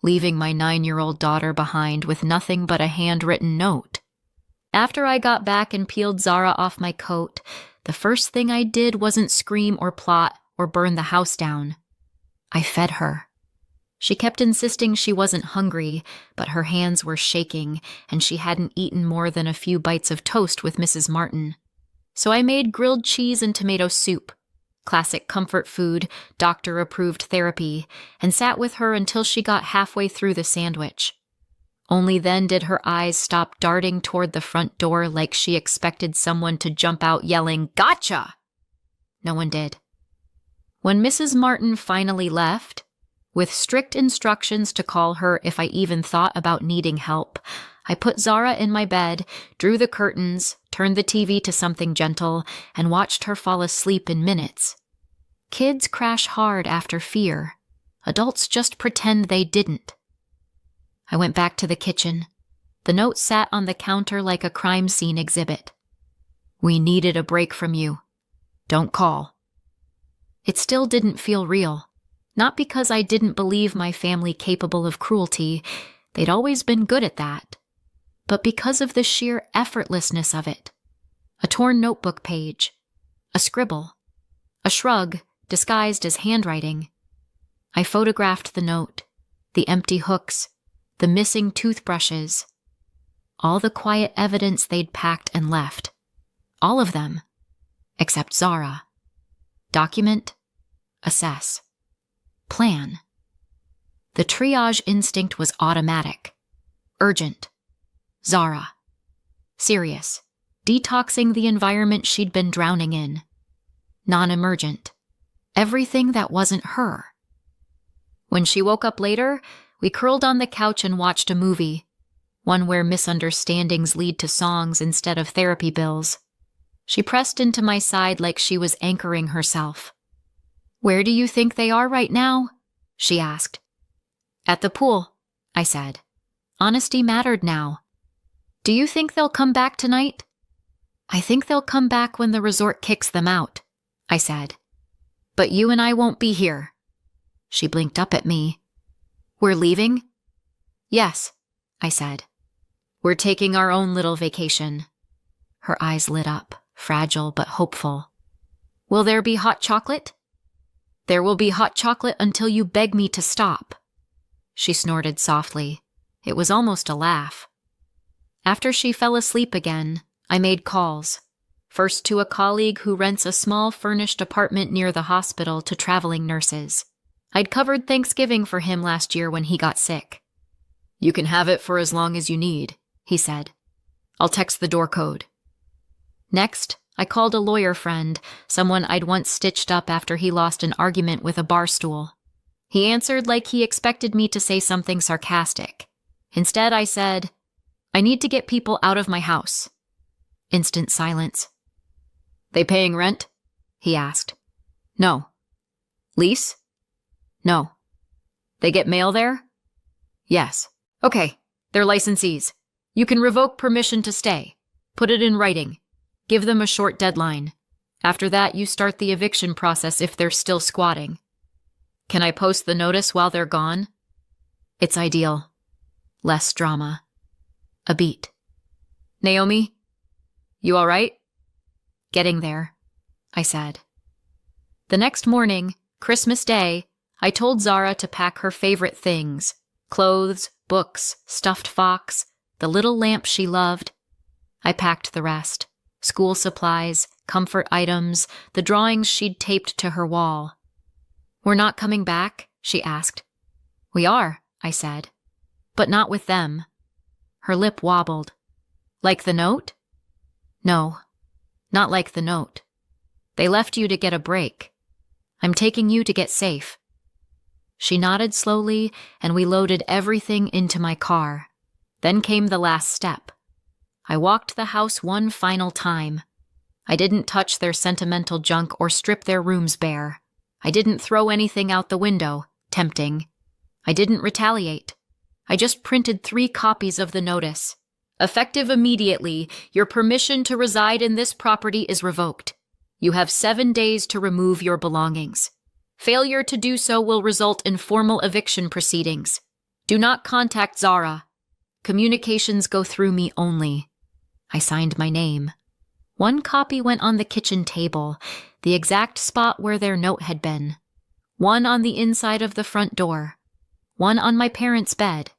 leaving my 9-year-old daughter behind with nothing but a handwritten note. After I got back and peeled Zara off my coat, the first thing I did wasn't scream or plot or burn the house down. I fed her. She kept insisting she wasn't hungry, but her hands were shaking, and she hadn't eaten more than a few bites of toast with Mrs. Martin. So I made grilled cheese and tomato soup, classic comfort food, doctor-approved therapy, and sat with her until she got halfway through the sandwich. Only then did her eyes stop darting toward the front door like she expected someone to jump out yelling, "Gotcha!" No one did. When Mrs. Martin finally left, with strict instructions to call her if I even thought about needing help, I put Zara in my bed, drew the curtains, turned the TV to something gentle, and watched her fall asleep in minutes. Kids crash hard after fear. Adults just pretend they didn't. I went back to the kitchen. The note sat on the counter like a crime scene exhibit. "We needed a break from you. Don't call." It still didn't feel real. Not because I didn't believe my family capable of cruelty, they'd always been good at that, but because of the sheer effortlessness of it. A torn notebook page, a scribble, a shrug disguised as handwriting. I photographed the note, the empty hooks, the missing toothbrushes, all the quiet evidence they'd packed and left. All of them, except Zara. Document, assess, plan. The triage instinct was automatic. Urgent. Zara. Serious. Detoxing the environment she'd been drowning in. Non-emergent. Everything that wasn't her. When she woke up later, we curled on the couch and watched a movie, one where misunderstandings lead to songs instead of therapy bills. She pressed into my side like she was anchoring herself. "Where do you think they are right now?" she asked. "At the pool," I said. Honesty mattered now. "Do you think they'll come back tonight?" "I think they'll come back when the resort kicks them out," I said. "But you and I won't be here." She blinked up at me. "We're leaving?" "Yes," I said. "We're taking our own little vacation." Her eyes lit up, fragile but hopeful. "Will there be hot chocolate?" "There will be hot chocolate until you beg me to stop." She snorted softly. It was almost a laugh. After she fell asleep again, I made calls. First to a colleague who rents a small furnished apartment near the hospital to traveling nurses. I'd covered Thanksgiving for him last year when he got sick. "You can have it for as long as you need," he said. "I'll text the door code." Next, I called a lawyer friend, someone I'd once stitched up after he lost an argument with a bar stool. He answered like he expected me to say something sarcastic. Instead, I said, "I need to get people out of my house." Instant silence. "They paying rent?" he asked. "No." "Lease?" "No." "They get mail there?" "Yes." "Okay, they're licensees. You can revoke permission to stay. Put it in writing. Give them a short deadline. After that, you start the eviction process if they're still squatting. Can I post the notice while they're gone?" "It's ideal. Less drama." A beat. "Naomi? You all right?" "Getting there," I said. The next morning, Christmas Day, I told Zara to pack her favorite things: clothes, books, stuffed fox, the little lamp she loved. I packed the rest: school supplies, comfort items, the drawings she'd taped to her wall. "We're not coming back?" she asked. "We are," I said. "But not with them." Her lip wobbled. "Like the note?" "No, not like the note. They left you to get a break. I'm taking you to get safe." She nodded slowly, and we loaded everything into my car. Then came the last step. I walked the house one final time. I didn't touch their sentimental junk or strip their rooms bare. I didn't throw anything out the window, tempting. I didn't retaliate. I just printed 3 copies of the notice. "Effective immediately, your permission to reside in this property is revoked. You have 7 days to remove your belongings. Failure to do so will result in formal eviction proceedings. Do not contact Zara. Communications go through me only." I signed my name. 1 copy went on the kitchen table, the exact spot where their note had been. 1 on the inside of the front door. 1 on my parents' bed.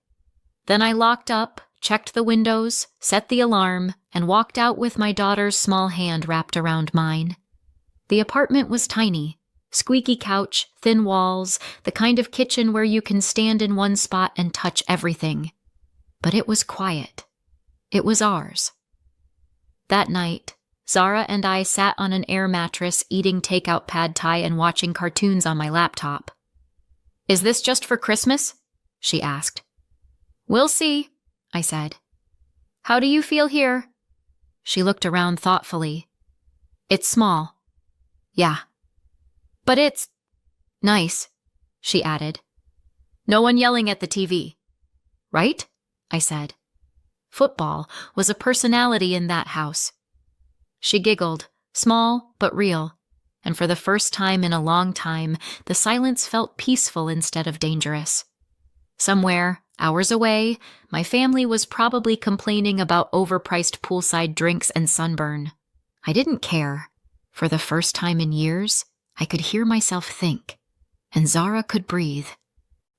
Then I locked up, checked the windows, set the alarm, and walked out with my daughter's small hand wrapped around mine. The apartment was tiny. Squeaky couch, thin walls, the kind of kitchen where you can stand in one spot and touch everything. But it was quiet. It was ours. That night, Zara and I sat on an air mattress eating takeout pad thai and watching cartoons on my laptop. "Is this just for Christmas?" she asked. "We'll see," I said. "How do you feel here?" She looked around thoughtfully. "It's small." "Yeah." "But it's nice," she added. "No one yelling at the TV." "Right?" I said. Football was a personality in that house. She giggled, small but real, and for the first time in a long time, the silence felt peaceful instead of dangerous. Somewhere, hours away, my family was probably complaining about overpriced poolside drinks and sunburn. I didn't care. For the first time in years, I could hear myself think, and Zara could breathe.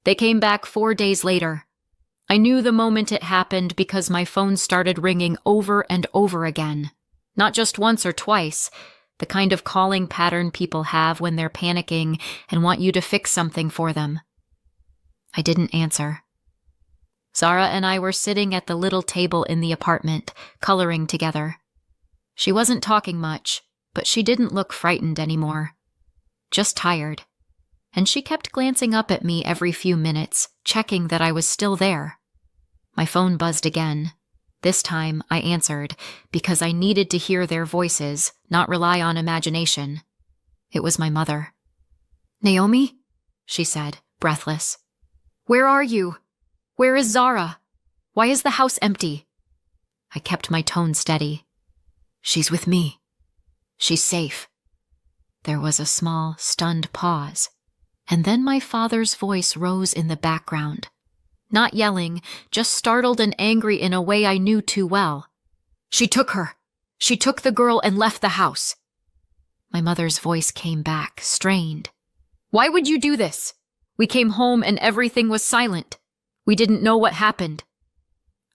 They came back 4 days later. I knew the moment it happened because my phone started ringing over and over again. Not just once or twice, the kind of calling pattern people have when they're panicking and want you to fix something for them. I didn't answer. Zara and I were sitting at the little table in the apartment, coloring together. She wasn't talking much, but she didn't look frightened anymore. Just tired. And she kept glancing up at me every few minutes, checking that I was still there. My phone buzzed again. This time, I answered, because I needed to hear their voices, not rely on imagination. It was my mother. "Naomi?" she said, breathless. "Where are you? Where is Zara? Why is the house empty?" I kept my tone steady. "She's with me. She's safe." There was a small, stunned pause, and then my father's voice rose in the background. Not yelling, just startled and angry in a way I knew too well. "She took her. She took the girl and left the house." My mother's voice came back, strained. "Why would you do this? We came home and everything was silent. We didn't know what happened.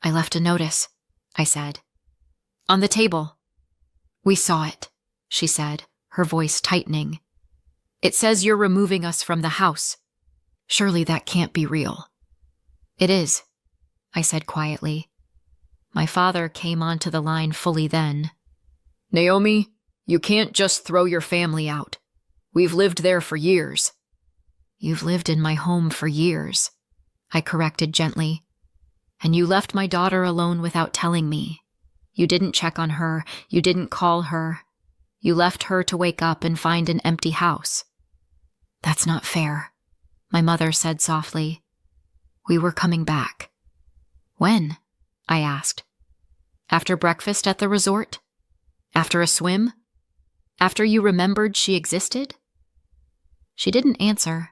I left a notice, I said. On the table. We saw it, she said, her voice tightening. It says you're removing us from the house. Surely that can't be real. It is, I said quietly. My father came onto the line fully then. Naomi, you can't just throw your family out. We've lived there for years. You've lived in my home for years, I corrected gently. And you left my daughter alone without telling me. You didn't check on her. You didn't call her. You left her to wake up and find an empty house. That's not fair, my mother said softly. We were coming back. When? I asked. After breakfast at the resort? After a swim? After you remembered she existed? She didn't answer.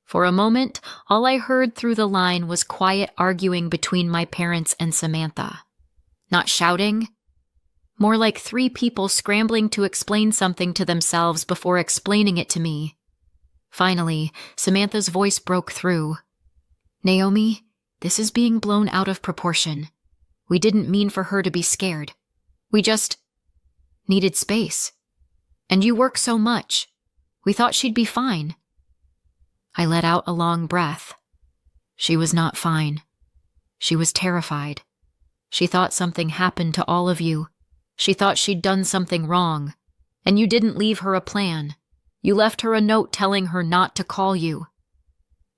For a moment, all I heard through the line was quiet arguing between my parents and Samantha. Not shouting, more like three people scrambling to explain something to themselves before explaining it to me. Finally, Samantha's voice broke through. Naomi, this is being blown out of proportion. We didn't mean for her to be scared. We just needed space. And you work so much. We thought she'd be fine. I let out a long breath. She was not fine. She was terrified. She thought something happened to all of you. She thought she'd done something wrong. And you didn't leave her a plan. You left her a note telling her not to call you.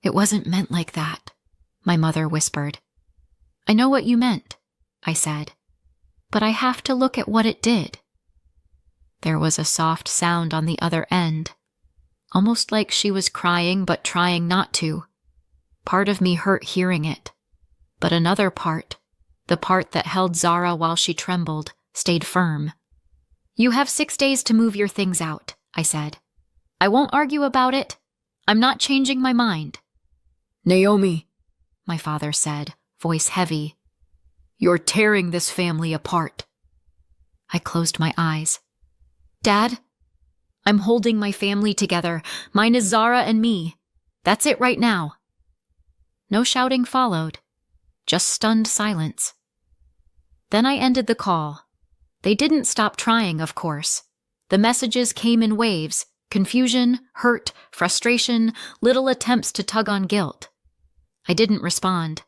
It wasn't meant like that, my mother whispered. I know what you meant, I said. But I have to look at what it did. There was a soft sound on the other end. Almost like she was crying but trying not to. Part of me hurt hearing it. But another part, the part that held Zara while she trembled, stayed firm. You have 6 days to move your things out, I said. I won't argue about it. I'm not changing my mind. Naomi, my father said, voice heavy. You're tearing this family apart. I closed my eyes. Dad? I'm holding my family together. Mine is Zara and me. That's it right now. No shouting followed. Just stunned silence. Then I ended the call. They didn't stop trying, of course. The messages came in waves. Confusion, hurt, frustration, little attempts to tug on guilt. I didn't respond.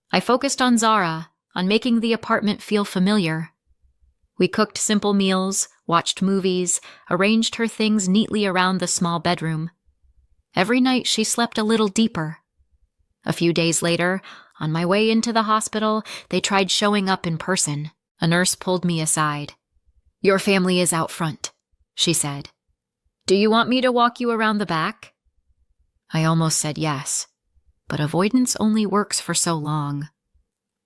I focused on Zara, on making the apartment feel familiar. We cooked simple meals, watched movies, arranged her things neatly around the small bedroom. Every night she slept a little deeper. A few days later, on my way into the hospital, they tried showing up in person. A nurse pulled me aside. Your family is out front, she said. Do you want me to walk you around the back? I almost said yes, but avoidance only works for so long.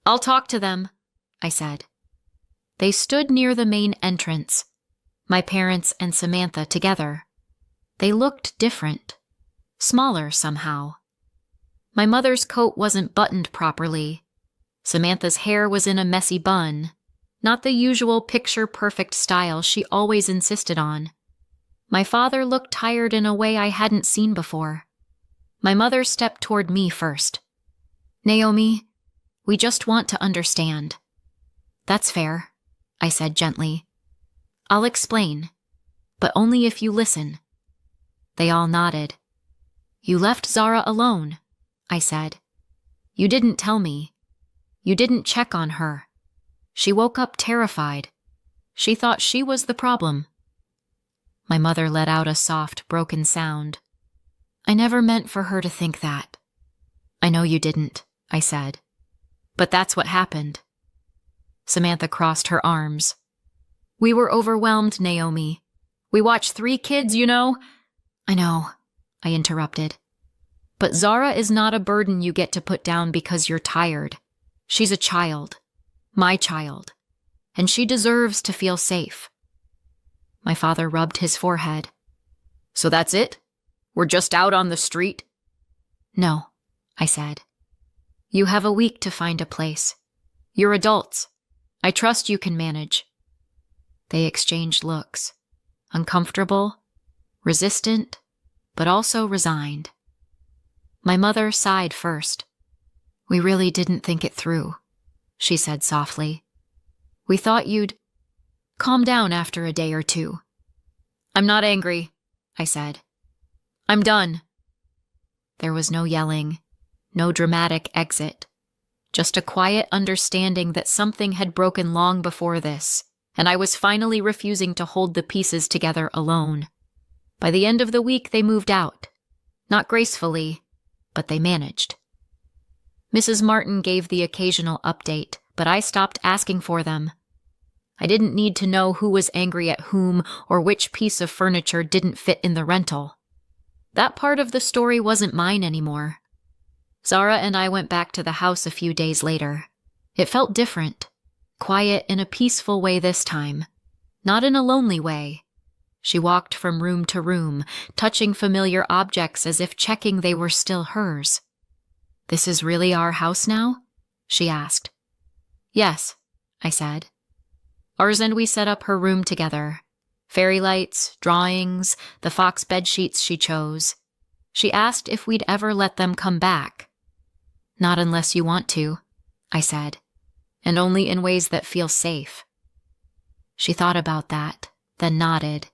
I'll talk to them, I said. They stood near the main entrance, my parents and Samantha together. They looked different, smaller somehow. My mother's coat wasn't buttoned properly. Samantha's hair was in a messy bun, not the usual picture-perfect style she always insisted on. My father looked tired in a way I hadn't seen before. My mother stepped toward me first. Naomi, we just want to understand. That's fair, I said gently. I'll explain, but only if you listen. They all nodded. You left Zara alone, I said. You didn't tell me. You didn't check on her. She woke up terrified. She thought she was the problem. My mother let out a soft, broken sound. I never meant for her to think that. I know you didn't, I said. But that's what happened. Samantha crossed her arms. We were overwhelmed, Naomi. We watched 3 kids, you know. I know, I interrupted. But Zara is not a burden you get to put down because you're tired. She's a child. My child. And she deserves to feel safe. My father rubbed his forehead. So that's it? We're just out on the street? No, I said. You have a week to find a place. You're adults. I trust you can manage. They exchanged looks. Uncomfortable, resistant, but also resigned. My mother sighed first. We really didn't think it through. she said softly. We thought you'd calm down after a day or two. I'm not angry, I said. I'm done. There was no yelling, no dramatic exit, just a quiet understanding that something had broken long before this, and I was finally refusing to hold the pieces together alone. By the end of the week, they moved out. Not gracefully, but they managed. Mrs. Martin gave the occasional update, but I stopped asking for them. I didn't need to know who was angry at whom or which piece of furniture didn't fit in the rental. That part of the story wasn't mine anymore. Zara and I went back to the house a few days later. It felt different, quiet in a peaceful way this time, not in a lonely way. She walked from room to room, touching familiar objects as if checking they were still hers. This is really our house now? She asked. Yes, I said. Ours, and we set up her room together. Fairy lights, drawings, the fox bedsheets she chose. She asked if we'd ever let them come back. Not unless you want to, I said, and only in ways that feel safe. She thought about that, then nodded.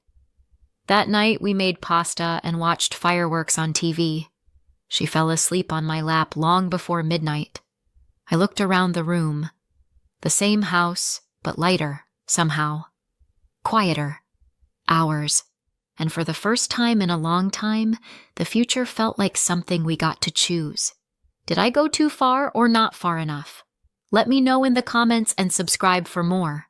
That night we made pasta and watched fireworks on TV. She fell asleep on my lap long before midnight. I looked around the room. The same house, but lighter, somehow. Quieter. Ours. And for the first time in a long time, the future felt like something we got to choose. Did I go too far or not far enough? Let me know in the comments and subscribe for more.